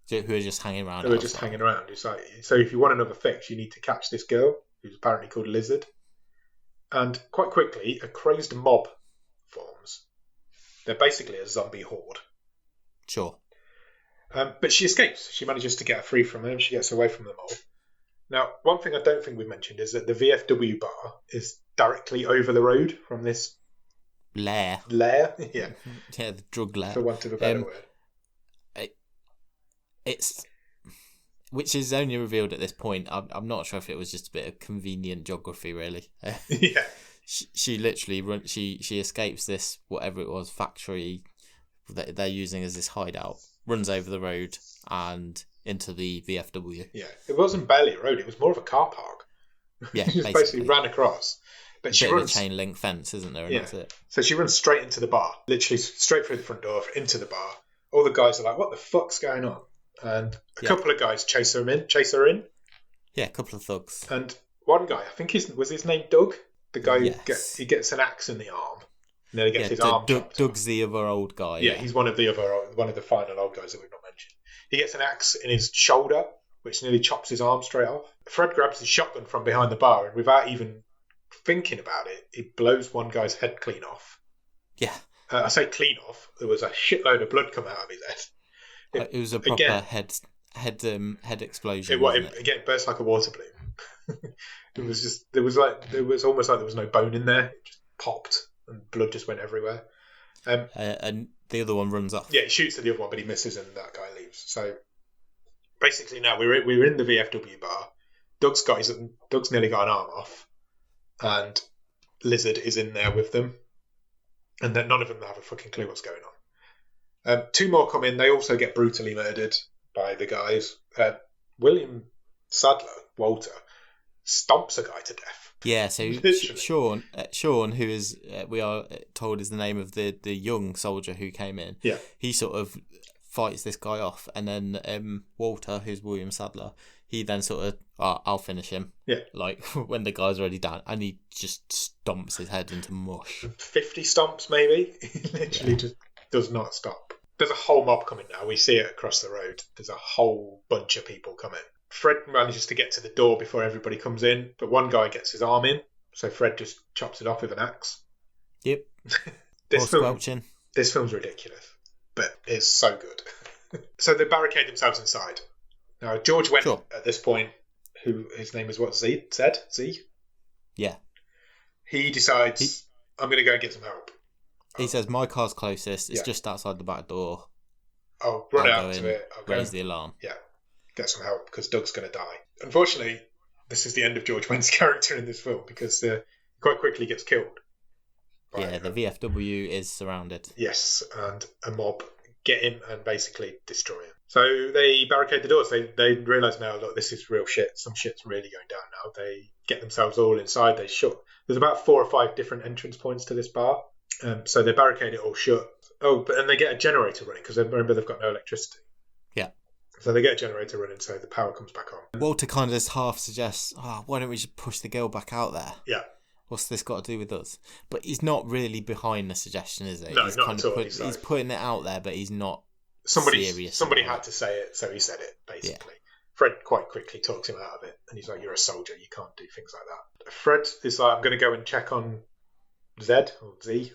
who are just hanging around. It's like, so if you want another fix, you need to catch this girl who's apparently called Lizard. And quite quickly, a crazed mob forms. They're basically a zombie horde. Sure. But she escapes. She manages to get free from them. She gets away from them all. Now, one thing I don't think we've mentioned is that the VFW bar is directly over the road from this lair. Yeah. Yeah, the drug lair. For want of a better word. It's, which is only revealed at this point. I'm not sure if it was just a bit of convenient geography, really. Yeah. She literally she escapes this, whatever it was, factory that they're using as this hideout, runs over the road and into the VFW. Yeah, it wasn't barely a road; it was more of a car park. Yeah, she just basically ran across. But she runs a chain link fence, isn't there? And that's it. So she runs straight into the bar, literally straight through the front door into the bar. All the guys are like, "What the fuck's going on?" And a couple of guys chase her in. Yeah, a couple of thugs. And one guy, I think was his name Doug. The guy who gets an axe in the arm. And then he gets his arm chopped. Doug's the other old guy. Yeah, he's one of the final old guys that we've not mentioned. He gets an axe in his shoulder, which nearly chops his arm straight off. Fred grabs his shotgun from behind the bar, and without even thinking about it, he blows one guy's head clean off. Yeah. I say clean off. There was a shitload of blood come out of his head. It was a proper head explosion. It burst like a water balloon. It was just there was almost like there was no bone in there. It just popped and blood just went everywhere. And the other one runs off. Yeah, he shoots at the other one, but he misses, and that guy leaves. So basically, now we're in the VFW bar. Doug's nearly got an arm off, and Lizard is in there with them, and then none of them have a fucking clue what's going on. 2 more come in. They also get brutally murdered by the guys. William Sadler, Walter, stomps a guy to death. Yeah, so Sean, who is we are told is the name of the young soldier who came in. Yeah, he sort of fights this guy off, and then Walter, who's William Sadler, he then sort of, I'll finish him. Yeah, like when the guy's already down, and he just stomps his head into mush. 50 stomps, maybe. He literally just does not stop. there's a whole mob coming now. We see it across the road. There's a whole bunch of people coming. Fred manages to get to the door before everybody comes in, but one guy gets his arm in, so Fred just chops it off with an axe. Yep. This film's ridiculous, but it's so good. So they barricade themselves inside. Now, George Wendt, at this point, who his name is what, Z? Yeah. He decides, I'm going to go and get some help. He says, my car's closest. It's just outside the back door. I'll run out to it. I'll raise the alarm. Yeah. Get some help because Doug's going to die. Unfortunately, this is the end of George Wendt's character in this film because he quite quickly gets killed. The VFW is surrounded. Yes, and a mob get him and basically destroy him. So they barricade the doors. They realise now, look, this is real shit. Some shit's really going down now. They get themselves all inside. They shut. There's about 4 or 5 different entrance points to this bar. So they barricade it all shut. And they get a generator running because remember they've got no electricity. Yeah. So they get a generator running so the power comes back on. Walter kind of just half suggests, why don't we just push the girl back out there? Yeah. What's this got to do with us? But he's not really behind the suggestion, is he? No, he's not kind at of all. He's putting it out there, but he's not serious. Somebody had to say it, so he said it, basically. Yeah. Fred quite quickly talks him out of it, and he's like, you're a soldier, you can't do things like that. Fred is like, I'm going to go and check on Z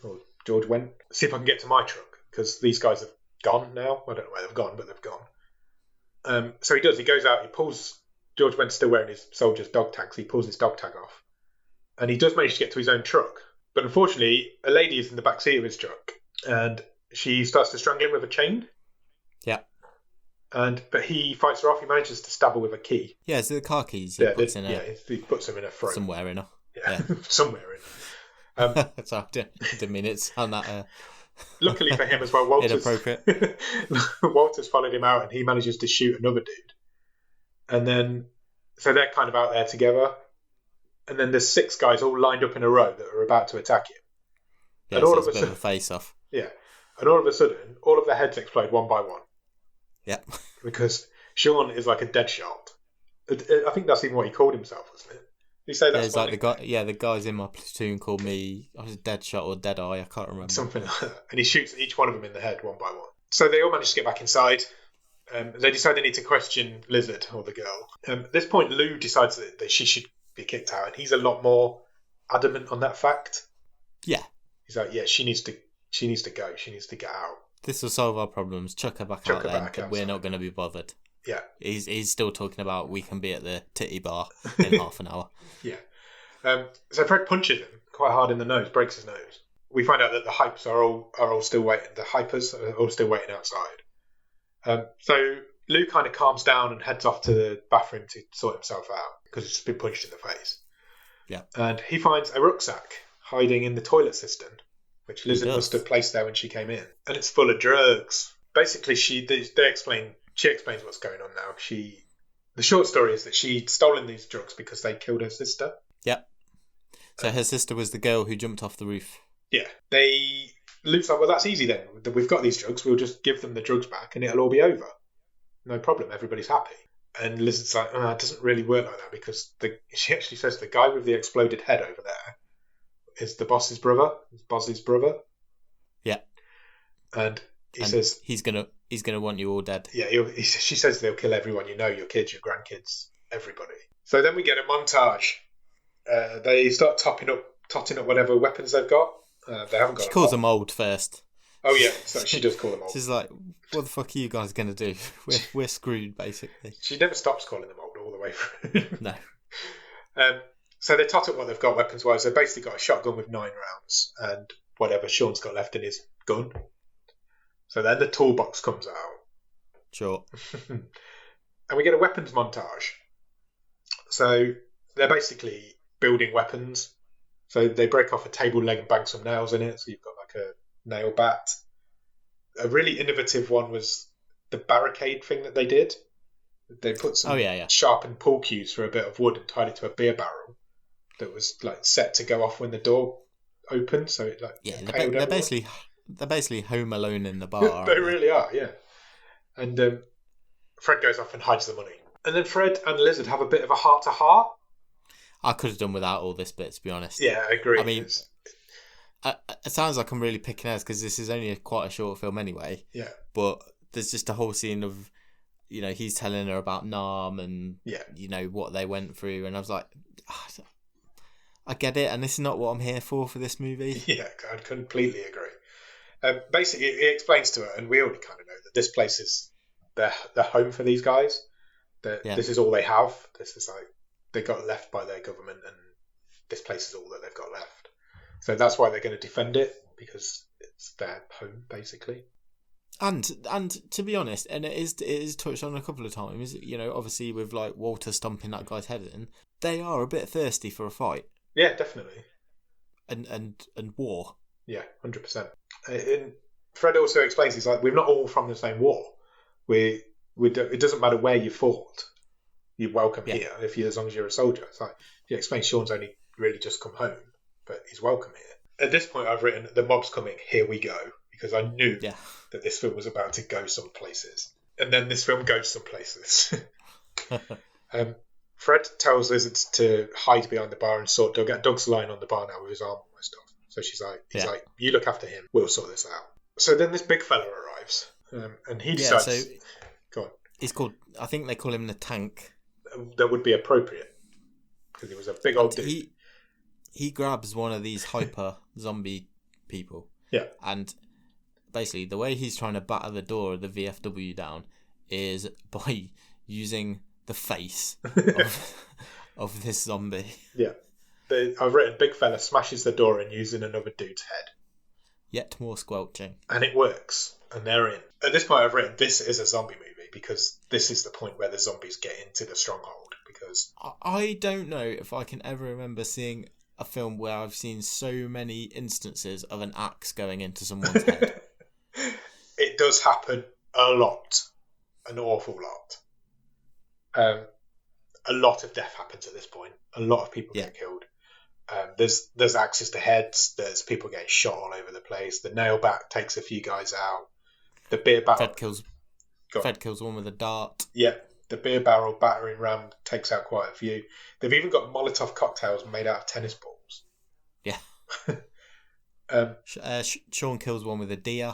or George Wendt, see if I can get to my truck, because these guys have gone now. I don't know where they've gone, but they've gone. So he does. He goes out. He pulls. George Wendt's still wearing his soldier's dog tag, so he pulls his dog tag off, and he does manage to get to his own truck. But unfortunately, a lady is in the back seat of his truck, and she starts to strangle him with a chain. Yeah. But he fights her off. He manages to stab her with a key. Yeah, so the car keys. He puts them in a frame. Somewhere in her. Yeah. Somewhere in her. Sorry, didn't mean it sound that. Luckily for him as well, Walter's inappropriate. Walter's followed him out and he manages to shoot another dude. And then, so they're kind of out there together. And then there's 6 guys all lined up in a row that are about to attack him. Yeah, and all of a sudden, a face off. Yeah. And all of a sudden, all of their heads explode one by one. Yep. Because Sean is like a dead shot. I think that's even what he called himself, wasn't it? Did he say that's like the guy? Yeah, the guys in my platoon called me. I was a dead shot or dead eye. I can't remember. Something like that. And he shoots each one of them in the head one by one. So they all manage to get back inside. They decide they need to question Lizard or the girl. At this point, Lou decides that she should be kicked out, and he's a lot more adamant on that fact. Yeah. He's like, yeah, she needs to go. She needs to get out. This will solve our problems. Chuck her back out then. We're not going to be bothered. Yeah. He's still talking about we can be at the titty bar in half an hour. Yeah. So Fred punches him quite hard in the nose, breaks his nose. We find out that the hypes are all still waiting. The hypers are all still waiting outside. So Lou kind of calms down and heads off to the bathroom to sort himself out because he's been punched in the face. Yeah. And he finds a rucksack hiding in the toilet cistern, which Lizard must have placed there when she came in, and it's full of drugs. Basically, she explains what's going on now. The short story is that she'd stolen these drugs because they killed her sister. Yep. So her sister was the girl who jumped off the roof. Yeah. Luke's like, well, that's easy then. We've got these drugs. We'll just give them the drugs back and it'll all be over. No problem. Everybody's happy. And Lizard's like, it doesn't really work like that because she actually says the guy with the exploded head over there is the boss's brother. It's Bosley's brother. Yeah. And he says he's gonna want you all dead. Yeah. She says they'll kill everyone you know, your kids, your grandkids, everybody. So then we get a montage. They start totting up whatever weapons they've got. They haven't got. She calls them old first. Oh yeah, so she does call them old. She's like, "What the fuck are you guys gonna do? We're screwed, basically." She never stops calling them old all the way through. No. So they tot up what they've got weapons-wise. They've basically got a shotgun with 9 rounds and whatever Sean's got left in his gun. So then the toolbox comes out. Sure. And we get a weapons montage. So they're basically building weapons. So they break off a table leg and bang some nails in it. So you've got like a nail bat. A really innovative one was the barricade thing that they did. They put some sharpened pool cues for a bit of wood and tied it to a beer barrel that was like set to go off when the door opened. So it they're basically Home Alone in the bar. They really are, yeah. And Fred goes off and hides the money. And then Fred and Lizard have a bit of a heart-to-heart. I could have done without all this bit, to be honest. Yeah, I agree. I mean, it sounds like I'm really picking hairs because this is only quite a short film anyway. Yeah. But there's just a whole scene of, he's telling her about Nam and, what they went through. And I was like, I get it. And this is not what I'm here for this movie. Yeah, I completely agree. Basically, he explains to her, and we already kind of know that this place is their home for these guys. This is all they have. This is like, they got left by their government, and this place is all that they've got left. So that's why they're going to defend it, because it's their home, basically. And to be honest, and it is touched on a couple of times, obviously with like Walter stomping that guy's head in, they are a bit thirsty for a fight. Yeah, definitely. And war. Yeah, 100%. And Fred also explains, he's like, we're not all from the same war. It doesn't matter where you fought. You're welcome here as long as you're a soldier. It's like, he explains Sean's only really just come home, but he's welcome here. At this point, I've written, the mob's coming, here we go, because I knew that this film was about to go some places. And then this film goes some places. Fred tells Lizard to hide behind the bar and sort Doug out. Doug's lying on the bar now with his arm almost off. So he's like, you look after him, we'll sort this out. So then this big fella arrives, and he decides... so go on. He's called, I think they call him the Tank. That would be appropriate, because he was a big old dude. He grabs one of these hyper zombie people. Yeah. And basically, the way he's trying to batter the door of the VFW down is by using the face of this zombie. Yeah. I've written, big fella smashes the door in using another dude's head. Yet more squelching. And it works. And they're in. At this point, I've written, this is a zombie movie, because this is the point where the zombies get into the stronghold. Because I don't know if I can ever remember seeing a film where I've seen so many instances of an axe going into someone's head. It does happen a lot. An awful lot. A lot of death happens at this point. A lot of people get killed. There's axes to heads. There's people getting shot all over the place. The nail bat takes a few guys out. The beer barrel... Fred kills one with a dart. Yeah. The beer barrel battering ram takes out quite a few. They've even got Molotov cocktails made out of tennis balls. Yeah. Sean kills one with a deer.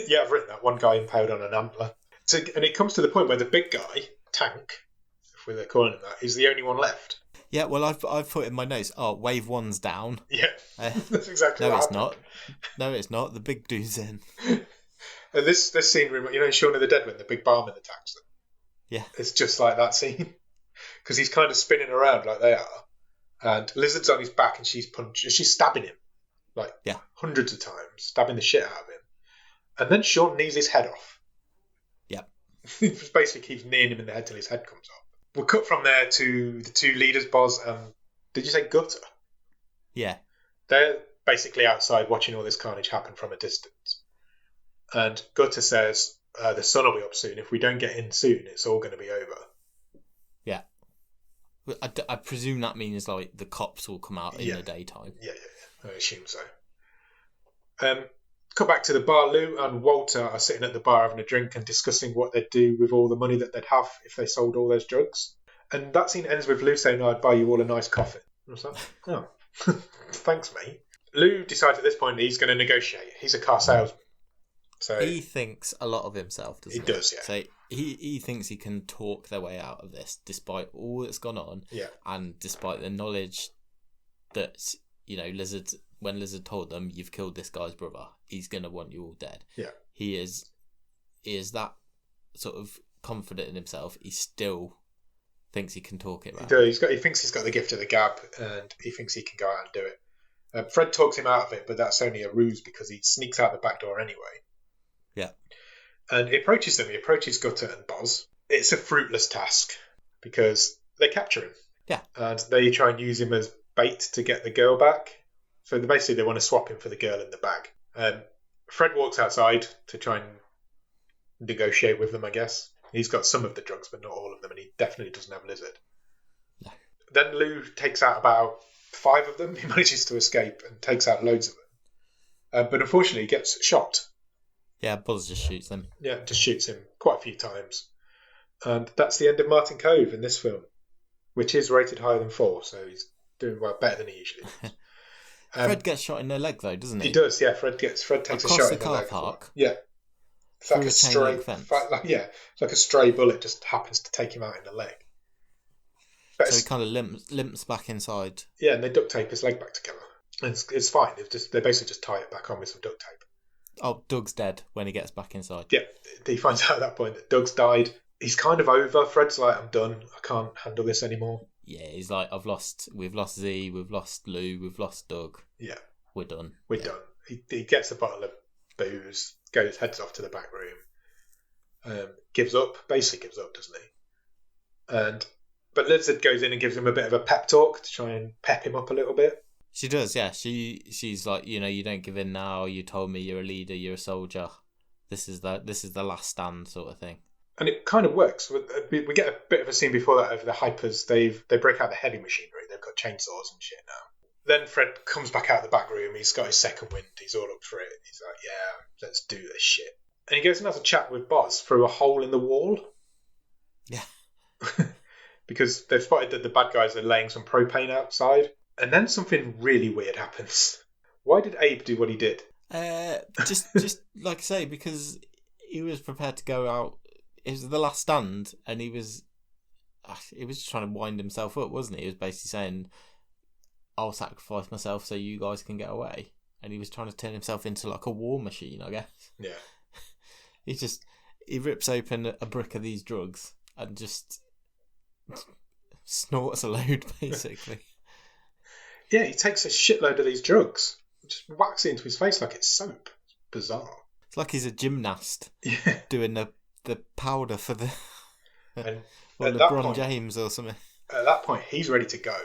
Yeah, I've written that. One guy impaled on an antler. And it comes to the point where the big guy, Tank, if we're calling him that, is the only one left. Yeah, well, I've put in my notes, wave one's down. Yeah, that's exactly what happened. Not. No, it's not. The big dude's in. And this scene, Shaun of the Dead when the big barman attacks them. Yeah. It's just like that scene. Because he's kind of spinning around like they are. And Lizard's on his back and she's stabbing him. Hundreds of times. Stabbing the shit out of him. And then Sean knees his head off. Yeah. He just basically keeps kneeing him in the head till his head comes off. We'll cut from there to the two leaders, Boz and... Did you say Gutter? Yeah. They're basically outside watching all this carnage happen from a distance. And Gutter says, the sun will be up soon. If we don't get in soon, it's all going to be over. Yeah. I presume that means like the cops will come out in the daytime. Yeah. I assume so. Cut back to the bar. Lou and Walter are sitting at the bar having a drink and discussing what they'd do with all the money that they'd have if they sold all those drugs. And that scene ends with Lou saying, I'd buy you all a nice coffin. I was like, oh, thanks, mate. Lou decides at this point that he's going to negotiate. He's a car salesman. So he thinks a lot of himself, doesn't he? He does, yeah. So he thinks he can talk their way out of this, despite all that's gone on, and despite the knowledge that Lizard. When Lizard told them, "You've killed this guy's brother. He's gonna want you all dead." Yeah, he is that sort of confident in himself. He still thinks he can talk it right. He thinks he's got the gift of the gab, and he thinks he can go out and do it. Fred talks him out of it, but that's only a ruse because he sneaks out the back door anyway. Yeah. And he approaches them. He approaches Gutter and Boz. It's a fruitless task because they capture him. Yeah. And they try and use him as bait to get the girl back. So basically they want to swap him for the girl in the bag. Fred walks outside to try and negotiate with them, I guess. He's got some of the drugs, but not all of them, and he definitely doesn't have Lizard. No. Then Lou takes out about 5 of them. He manages to escape and takes out loads of them. But unfortunately, he gets shot. Yeah, Buzz just shoots them. Yeah, just shoots him quite a few times. And that's the end of Martin Kove in this film, which is rated higher than 4, so he's doing better than he usually is. Fred gets shot in the leg though, doesn't he? He does, yeah. Fred takes a shot in the leg. Park. Yeah. It's like Through a a chain stray link fence. it's like a stray bullet just happens to take him out in the leg. But So he kind of limps back inside. Yeah, and they duct tape his leg back together. And it's fine. They basically just tie it back on with some duct tape. Oh, Doug's dead when he gets back inside. Yeah, he finds out at that point that Doug's died. He's kind of over. Fred's like, I'm done. I can't handle this anymore. Yeah, he's like, we've lost Z, we've lost Lou, we've lost Doug. Yeah. We're done. We're done. He gets a bottle of booze, heads off to the back room, basically gives up, doesn't he? But Lizard goes in and gives him a bit of a pep talk to try and pep him up a little bit. She does, yeah. She's like, you don't give in now. You told me you're a leader, you're a soldier. This is the last stand, sort of thing. And it kind of works. We get a bit of a scene before that over the hypers. They break out the heavy machinery. They've got chainsaws and shit now. Then Fred comes back out the back room. He's got his second wind. He's all up for it. He's like, yeah, let's do this shit. And he goes and has a chat with Boz through a hole in the wall. Yeah. Because they've spotted that the bad guys are laying some propane outside. And then something really weird happens. Why did Abe do what he did? Just like I say, because he was prepared to go out. It was the last stand, and he was just trying to wind himself up, wasn't he? He was basically saying, I'll sacrifice myself so you guys can get away. And he was trying to turn himself into like a war machine, I guess. Yeah. He rips open a brick of these drugs and just snorts a load, basically. Yeah, he takes a shitload of these drugs, just whacks it into his face like it's soap. It's bizarre. It's like he's a gymnast doing the powder for the and LeBron James or something. At that point, he's ready to go.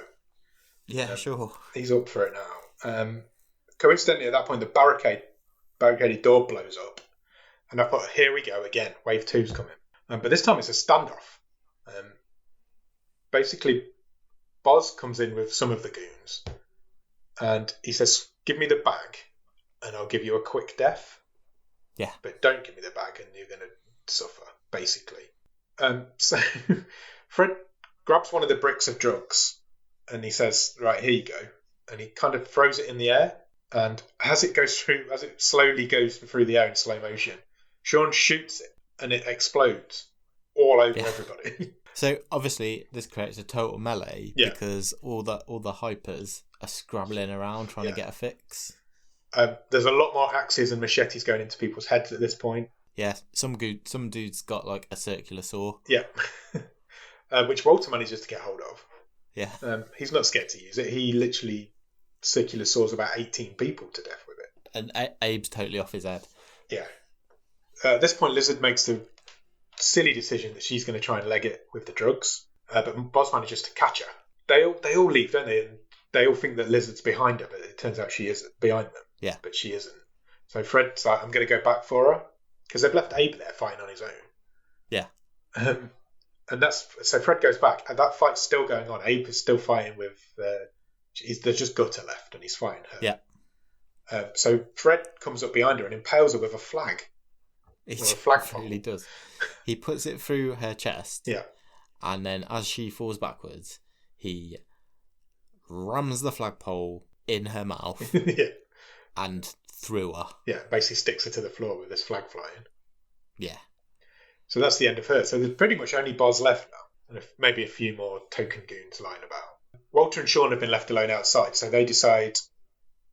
Yeah, sure. He's up for it now. Coincidentally, at that point, the barricaded door blows up. And I thought, here we go again. Wave 2's coming. But this time it's a standoff. Basically, Boz comes in with some of the goons. And he says, give me the bag and I'll give you a quick death. Yeah. But don't give me the bag and you're going to suffer, basically. So Fred grabs one of the bricks of drugs and he says, right, here you go. And he kind of throws it in the air. And as it slowly goes through the air in slow motion, Sean shoots it and it explodes all over everybody. So obviously this creates a total melee because all the hypers are scrabbling around trying to get a fix. There's a lot more axes and machetes going into people's heads at this point. Yeah, some dude's got like a circular saw. Yeah, which Walter manages to get hold of. Yeah, he's not scared to use it. He literally circular saws about 18 people to death with it. And Abe's totally off his head. Yeah. At this point, Lizard makes the silly decision that she's going to try and leg it with the drugs, but Boz manages to catch her. They all leave, don't they? And they all think that Lizard's behind her, but it turns out she is behind them. Yeah. But she isn't. So Fred's like, I'm going to go back for her, because they've left Abe there fighting on his own. Yeah. So Fred goes back, and that fight's still going on. Abe is still fighting with... there's just Gutter left, and he's fighting her. Yeah. So Fred comes up behind her and impales her with a flag. He really does. He puts it through her chest. Yeah. And then as she falls backwards, he rams the flagpole in her mouth. Yeah. And through her. Yeah, basically sticks her to the floor with this flag flying. Yeah. So that's the end of her. So there's pretty much only Boz left now. And maybe a few more token goons lying about. Walter and Sean have been left alone outside, so they decide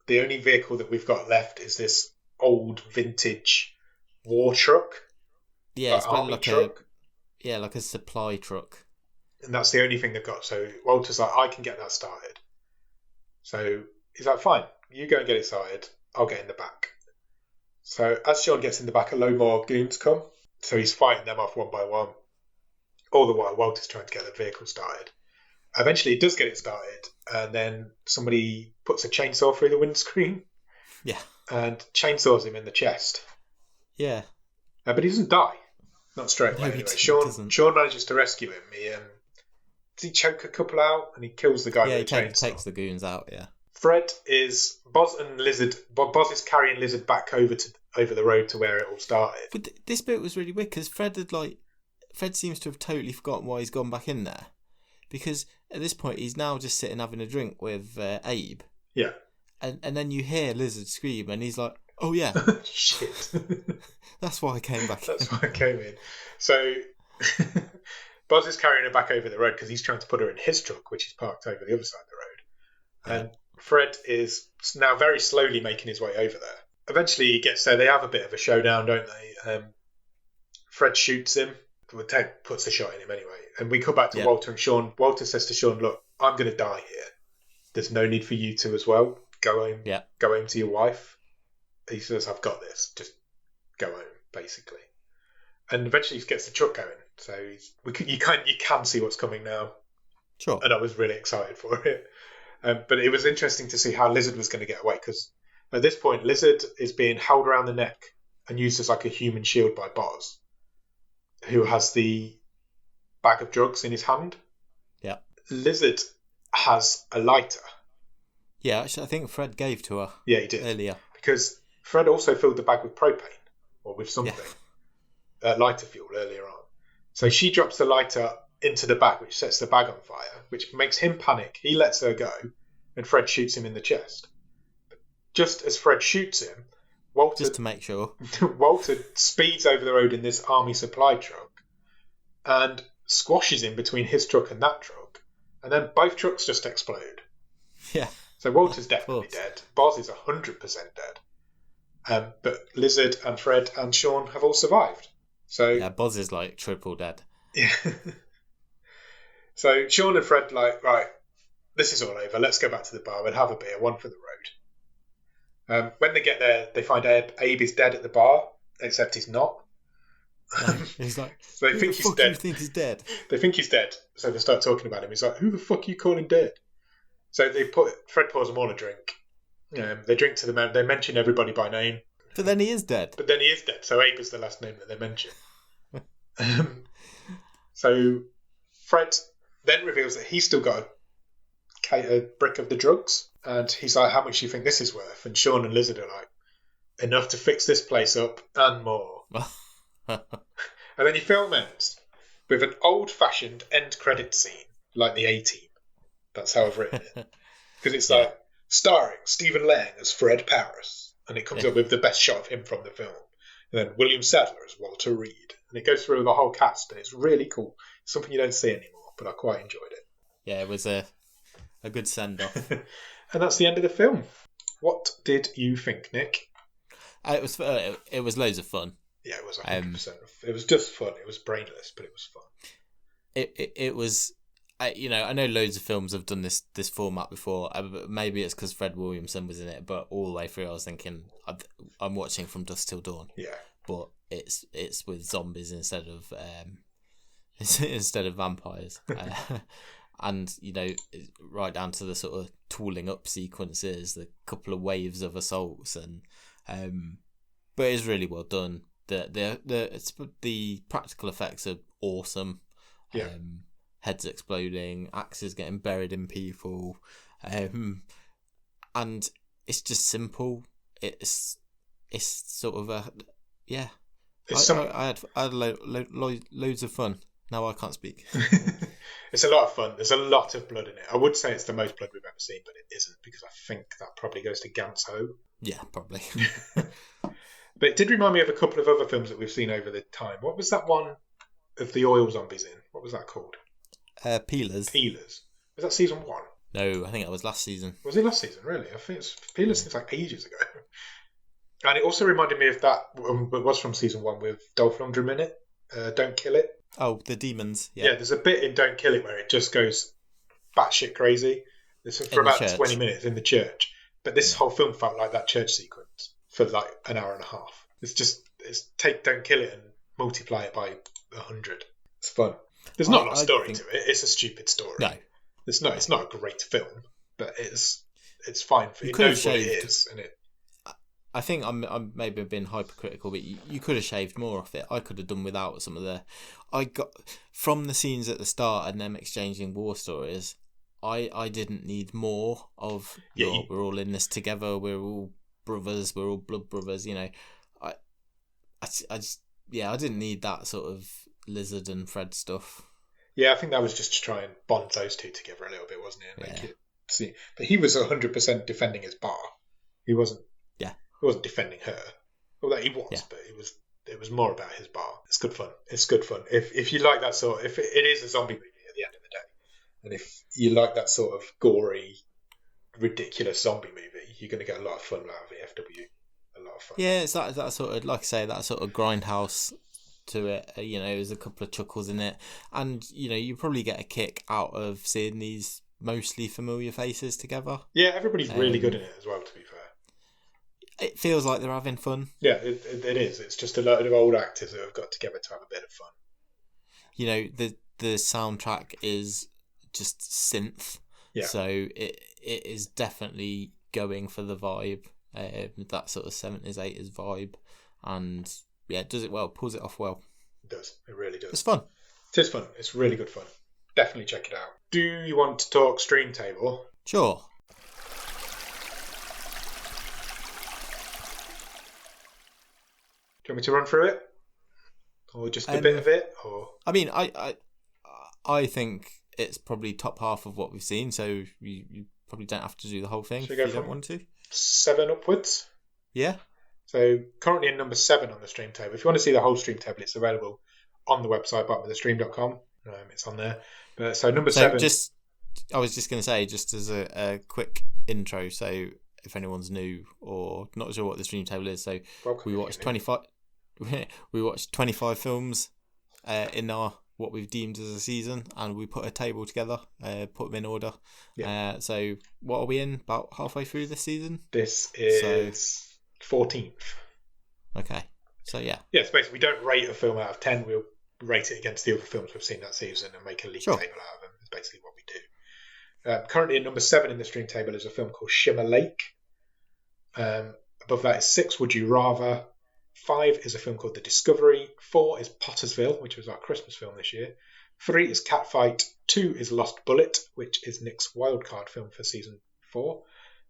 the only vehicle that we've got left is this old vintage war truck. Yeah, it's army like truck. like a supply truck. And that's the only thing they've got. So Walter's like, I can get that started. So he's like, fine, you go and get it started. I'll get in the back. So as Sean gets in the back, a load more goons come. So he's fighting them off one by one. All the while, Walter's trying to get the vehicle started. Eventually, he does get it started, and then somebody puts a chainsaw through the windscreen. Yeah. And chainsaws him in the chest. Yeah. But he doesn't die. Not straight away, anyway. Sean manages to rescue him. Does he choke a couple out? And he kills the guy with the chainsaw. Takes the goons out, yeah. Fred is... Boz and Lizard... Boz is carrying Lizard back over the road to where it all started. But this bit was really weird, because Fred seems to have totally forgotten why he's gone back in there. Because at this point, he's now just sitting having a drink with Abe. Yeah. and then you hear Lizard scream, and he's like, "Oh yeah, shit." That's why I came back. That's why I came in. So Buzz is carrying her back over the road because he's trying to put her in his truck, which is parked over the other side of the road. And Fred is now very slowly making his way over there. Eventually he gets there. They have a bit of a showdown, don't they? Fred shoots him. Ted puts a shot in him anyway. And we come back to Walter and Sean. Walter says to Sean, "Look, I'm going to die here. There's no need for you to as well. Go home. Yeah. Go home to your wife." He says, "I've got this. Just go home," basically. And eventually he gets the truck going. So you can see what's coming now. Sure. And I was really excited for it. But it was interesting to see how Lizard was going to get away, because at this point Lizard is being held around the neck and used as like a human shield by Boz, who has the bag of drugs in his hand. Yeah. Lizard has a lighter. Yeah, actually, I think Fred gave to her. Yeah, he did. Earlier. Because Fred also filled the bag with propane, or with something. Lighter fuel earlier on. So she drops the lighter into the bag, which sets the bag on fire, which makes him panic. He lets her go, and Fred shoots him in the chest. Just as Fred shoots him, Walter... Just to make sure. Walter speeds over the road in this army supply truck and squashes him between his truck and that truck, and then both trucks just explode. Yeah. So Walter's definitely dead. Boz is 100% dead. But Lizard and Fred and Sean have all survived. So yeah, Boz is like triple dead. Yeah. So Sean and Fred like, right, this is all over. Let's go back to the bar and have a beer, one for the road. When they get there, they find Abe is dead at the bar, except he's not. He's like, so they think he's dead. You think he's dead? They think he's dead, so they start talking about him. He's like, "Who the fuck are you calling dead?" So Fred pours them all a drink. They drink to the man. They mention everybody by name. But then he is dead. So Abe is the last name that they mention. So Fred then reveals that he's still got a brick of the drugs. And he's like, "How much do you think this is worth?" And Sean and Lizard are like, "Enough to fix this place up and more." And then your film ends with an old-fashioned end credit scene, like the A-Team. That's how I've written it. Because it's like, starring Stephen Lang as Fred Paris. And it comes up with the best shot of him from the film. And then William Sadler as Walter Reed. And it goes through the whole cast, and it's really cool. It's something you don't see anymore, but I quite enjoyed it. Yeah, it was a good send-off. And that's the end of the film. What did you think, Nick? It was loads of fun. Yeah, it was 100%. It was just fun. It was brainless, but it was fun. It was... I know loads of films have done this format before. Maybe it's because Fred Williamson was in it, but all the way through I was thinking, I'm watching From Dusk Till Dawn. Yeah. But it's with zombies instead of vampires. And, right down to the sort of tooling up sequences, the couple of waves of assaults, and but it's really well done. The practical effects are awesome. Yeah. Heads exploding, axes getting buried in people, and it's just simple. It's sort of a I had loads of fun. Now I can't speak. It's a lot of fun. There's a lot of blood in it. I would say it's the most blood we've ever seen, but it isn't, because I think that probably goes to Gantz Ho. Yeah, probably. But it did remind me of a couple of other films that we've seen over the time. What was that one of the oil zombies in? What was that called? Peelers. Was that season 1? No, I think that was last season. Was it last season? Really? I think Peelers seems like ages ago. And it also reminded me of that. It was from season 1 with Dolph Lundgren in it. Don't Kill It. Oh, the demons. Yeah, there's a bit in Don't Kill It where it just goes batshit crazy. This is for about 20 minutes in the church. But this whole film felt like that church sequence for like an hour and a half. It's take Don't Kill It and multiply it by 100. It's fun. There's not a lot of story to it. It's a stupid story. No. It's not a great film, but it's fine. It knows what it is. And I think I'm maybe being hypercritical, but you could have shaved more off it. I could have done without some of the... I got... From the scenes at the start and them exchanging war stories, I didn't need more of... we're all in this together, we're all brothers, we're all blood brothers, I didn't need that sort of Lizard and Fred stuff. Yeah, I think that was just to try and bond those two together a little bit, wasn't it? And make it see. But he was 100% defending his bar. He wasn't. Yeah. He wasn't defending her. Although he was, but it was more about his bar. It's good fun. It's good fun. If you like that sort, if it is a zombie movie at the end of the day, and if you like that sort of gory, ridiculous zombie movie, you're going to get a lot of fun out of it. FW, a lot of fun. Yeah, it's that sort of, like I say, that sort of grindhouse to it. There's a couple of chuckles in it, and you probably get a kick out of seeing these mostly familiar faces together. Yeah, everybody's really good in it as well, to be fair. It feels like they're having fun. Yeah, it is. It's just a load of old actors who have got together to have a bit of fun. The soundtrack is just synth. Yeah. So it is definitely going for the vibe, that sort of 70s, 80s vibe. And yeah, it does it well, pulls it off well. It does. It really does. It's fun. It is fun. It's really good fun. Definitely check it out. Do you want to talk Stream Table? Sure. Do you want me to run through it? Or just a bit of it? Or I mean, I think it's probably top half of what we've seen, so you probably don't have to do the whole thing if you don't want to. 7 upwards? Yeah. So currently in number 7 on the Stream Table. If you want to see the whole Stream Table, it's available on the website, bottomofthestream.com. It's on there. So number 7... I was just going to say, just as a quick intro, so if anyone's new or not sure what the Stream Table is, so we watched 25... We watched 25 films in our what we've deemed as a season, and we put a table together, put them in order. Yeah. So what are we in? About halfway through this season? This is 14th. Okay. So yeah. Yeah, so basically we don't rate a film out of 10. We'll rate it against the other films we've seen that season and make a league table out of them. That's basically what we do. Currently at number 7 in the Stream Table is a film called Shimmer Lake. Above that is 6, Would You Rather? 5 is a film called The Discovery. 4 is Pottersville, which was our Christmas film this year. 3 is Catfight. 2 is Lost Bullet, which is Nick's wildcard film for season 4.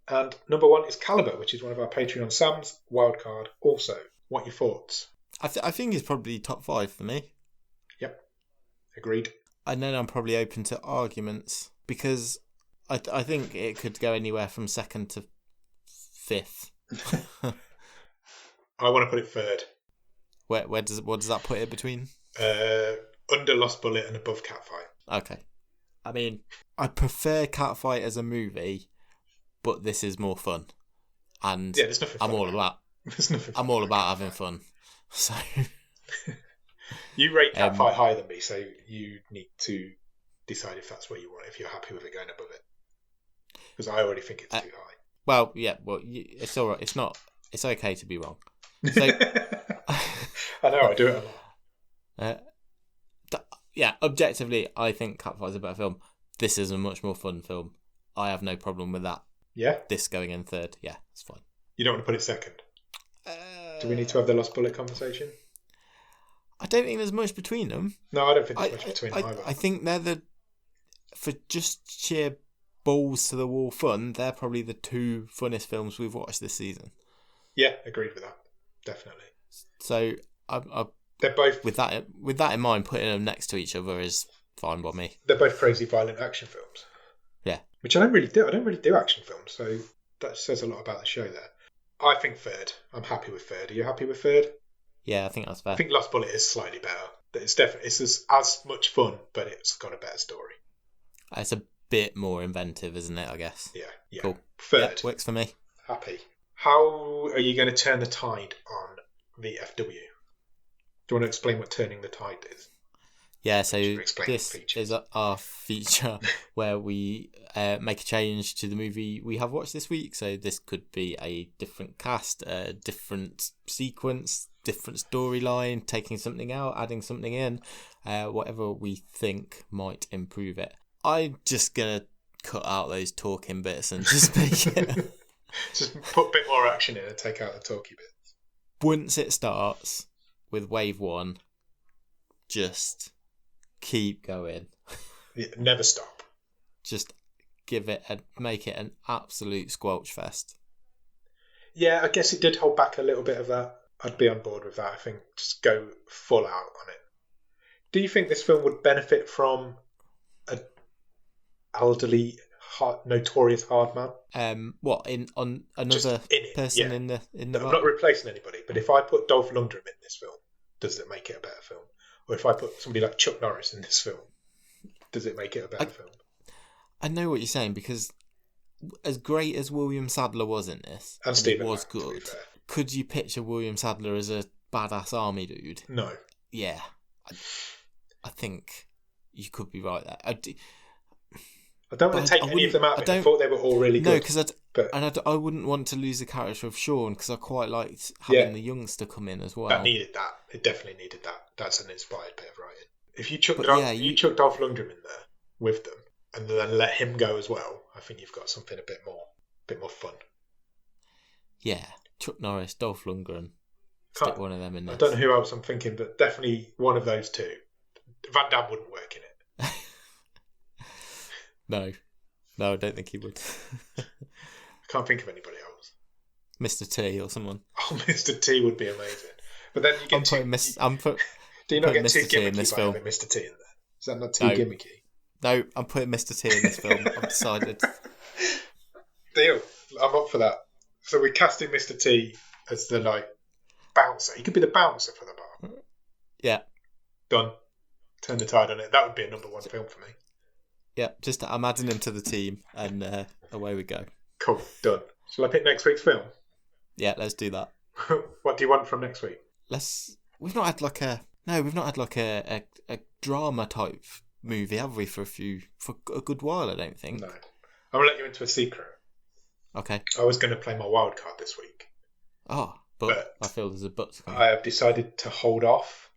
And number 1 is Caliber, which is one of our Patreon Sam's wildcard also. What are your thoughts? I think it's probably top 5 for me. Yep. Agreed. And then I'm probably open to arguments, because I think it could go anywhere from 2nd to 5th. I want to put it 3rd. What does that put it between? Under Lost Bullet and above Catfight. Okay. I mean, I prefer Catfight as a movie, but this is more fun. And yeah, there's nothing fun. I'm all about having fun. So you rate Catfight higher than me, so you need to decide if that's what you want, if you're happy with it going above it. Because I already think it's too high. Well, yeah, it's all right. It's okay to be wrong. So, I know, I do it a lot. Yeah, objectively, I think Catfight's a better film. This is a much more fun film. I have no problem with that. Yeah? This going in 3rd. Yeah, it's fine. You don't want to put it 2nd? Do we need to have the Lost Bullet conversation? I don't think there's much between them. No, I don't think there's much between them either. I think they're for just sheer balls to the wall fun, they're probably the 2 funnest films we've watched this season. Yeah, agreed with that. Definitely. So they're both with that in mind, putting them next to each other is fine by me. They're both crazy violent action films. Yeah. Which I don't really do. I don't really do action films, so that says a lot about the show there. I think 3rd. I'm happy with 3rd. Are you happy with 3rd? Yeah, I think that's fair. I think Lost Bullet is slightly better. But it's as much fun, but it's got a better story. It's a bit more inventive, isn't it, I guess? Yeah. Cool. 3rd. Yeah, works for me. Happy. How are you going to turn the tide on the FW? Do you want to explain what turning the tide is? Yeah, so this is our feature where we make a change to the movie we have watched this week. So this could be a different cast, a different sequence, different storyline, taking something out, adding something in, whatever we think might improve it. I'm just going to cut out those talking bits and just make it... Just put a bit more action in and take out the talky bits. Once it starts with wave 1, just keep going. Yeah, never stop. Just make it an absolute squelch fest. Yeah, I guess it did hold back a little bit of that. I'd be on board with that. I think just go full out on it. Do you think this film would benefit from an elderly notorious hard man. What on another person in the I'm not replacing anybody, but if I put Dolph Lundgren in this film, does it make it a better film? Or if I put somebody like Chuck Norris in this film, does it make it a better film? I know what you're saying, because as great as William Sadler was in this, and Stephen was good. Could you picture William Sadler as a badass army dude? No. Yeah, I think you could be right there. I don't want to take any of them out. I thought they were all really good. No, because I wouldn't want to lose the character of Sean, because I quite liked having the youngster come in as well. That needed that. It definitely needed that. That's an inspired bit of writing. If you chuck Dolph Lundgren in there with them and then let him go as well, I think you've got something a bit more fun. Yeah, Chuck Norris, Dolph Lundgren. Stick one of them in there. I don't know who else I'm thinking, but definitely one of those two. Van Damme wouldn't work in it. No, I don't think he would. I can't think of anybody else. Mr. T or someone. Oh, Mr. T would be amazing. But then you get do you not get Mr. too T in this film? Mr. T in there? Is that not too gimmicky? No, I'm putting Mr. T in this film. I've decided. Deal. I'm up for that. So we're casting Mr. T as the bouncer. He could be the bouncer for the bar. Yeah. Done. Turn the tide on it. That would be a number one film for me. Yeah, I'm adding him to the team, and away we go. Cool, done. Shall I pick next week's film? Yeah, let's do that. What do you want from next week? We've not had a drama type movie, have we? For a good while, I don't think. No, I'm gonna let you into a secret. Okay. I was going to play my wild card this week. Oh, but I feel there's a but. I have decided to hold off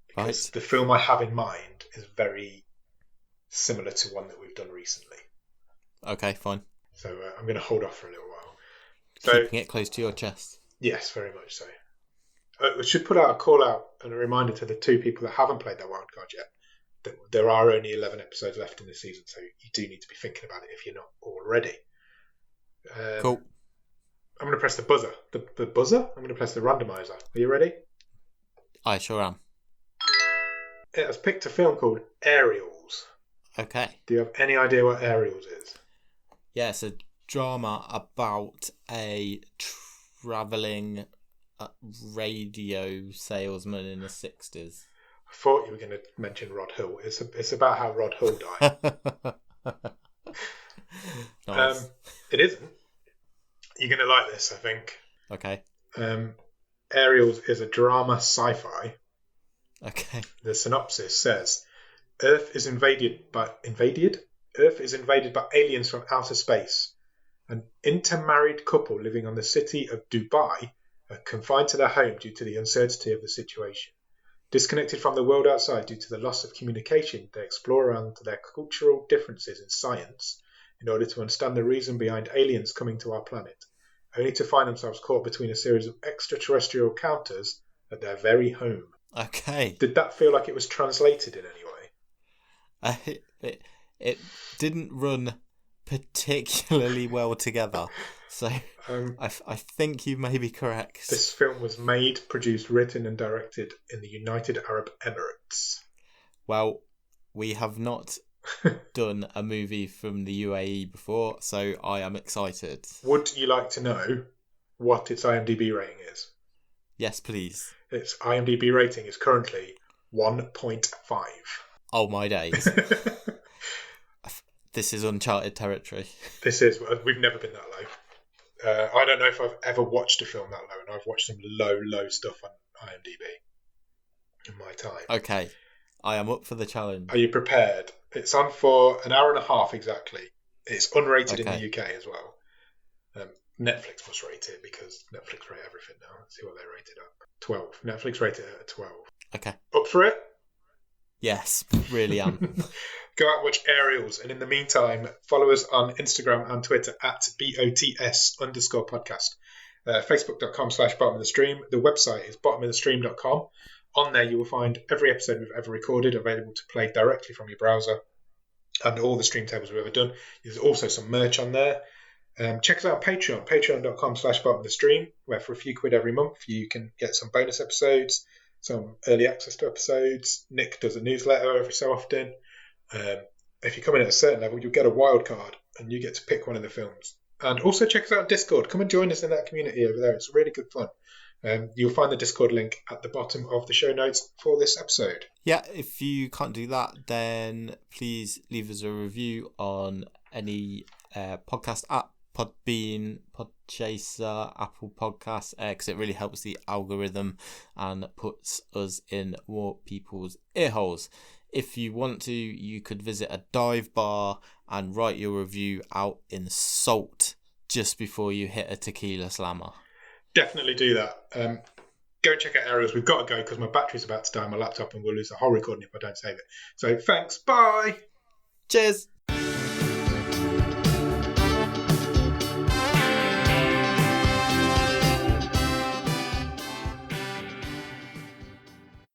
because the film I have in mind is very similar to one that we've done recently. Okay, fine. So I'm going to hold off for a little while. Keeping it close to your chest. Yes, very much so. We should put out a call out and a reminder to the two people that haven't played their wild card yet that there are only 11 episodes left in the season, so you do need to be thinking about it if you're not already. Cool. I'm going to press the buzzer. The buzzer? I'm going to press the randomizer. Are you ready? I sure am. It has picked a film called Aerials. Okay. Do you have any idea what Aerials is? Yeah, it's a drama about a travelling radio salesman in the 60s. I thought you were going to mention Rod Hull. It's about how Rod Hull died. Nice. It isn't. You're going to like this, I think. Okay. Aerials is a drama sci-fi. Okay. The synopsis says, Earth is invaded by aliens from outer space. An intermarried couple living on the city of Dubai are confined to their home due to the uncertainty of the situation. Disconnected from the world outside due to the loss of communication, they explore around their cultural differences in science in order to understand the reason behind aliens coming to our planet, only to find themselves caught between a series of extraterrestrial encounters at their very home. Okay. Did that feel like it was translated in any way? It didn't run particularly well together, so I think you may be correct. This film was made, produced, written and directed in the United Arab Emirates. Well, we have not done a movie from the UAE before, so I am excited. Would you like to know what its IMDb rating is? Yes, please. Its IMDb rating is currently 1.5. Oh my days. This is uncharted territory. We've never been that low. I don't know if I've ever watched a film that low, and I've watched some low stuff on IMDb in my time. Okay, I am up for the challenge. Are you prepared? It's on for an hour and a half exactly. It's unrated in the UK as well. Netflix must rate it because Netflix rate everything now. Let's see what they rate it at. 12. Netflix rated it at 12. Okay. Up for it? Yes, really am. Go out and watch Aerials, and in the meantime, follow us on Instagram and Twitter at BOTS_podcast. Facebook.com/bottom of the stream. The website is bottomofthestream.com. On there, you will find every episode we've ever recorded available to play directly from your browser, and all the stream tables we've ever done. There's also some merch on there. Check us out on Patreon, patreon.com/bottom of the stream, where for a few quid every month you can get some bonus episodes, some early access to episodes. Nick does a newsletter every so often. If you come in at a certain level, you'll get a wild card, and you get to pick one of the films. And also check us out on Discord. Come and join us in that community over there. It's really good fun. You'll find the Discord link at the bottom of the show notes for this episode. Yeah, if you can't do that, then please leave us a review on any podcast app, Podbean, Podchaser, Apple Podcasts, because it really helps the algorithm and puts us in more people's ear holes. If you want to, you could visit a dive bar and write your review out in salt just before you hit a tequila slammer. Definitely do that. Go and check out Aerials. We've got to go because my battery's about to die on my laptop and we'll lose the whole recording if I don't save it. So thanks. Bye. Cheers.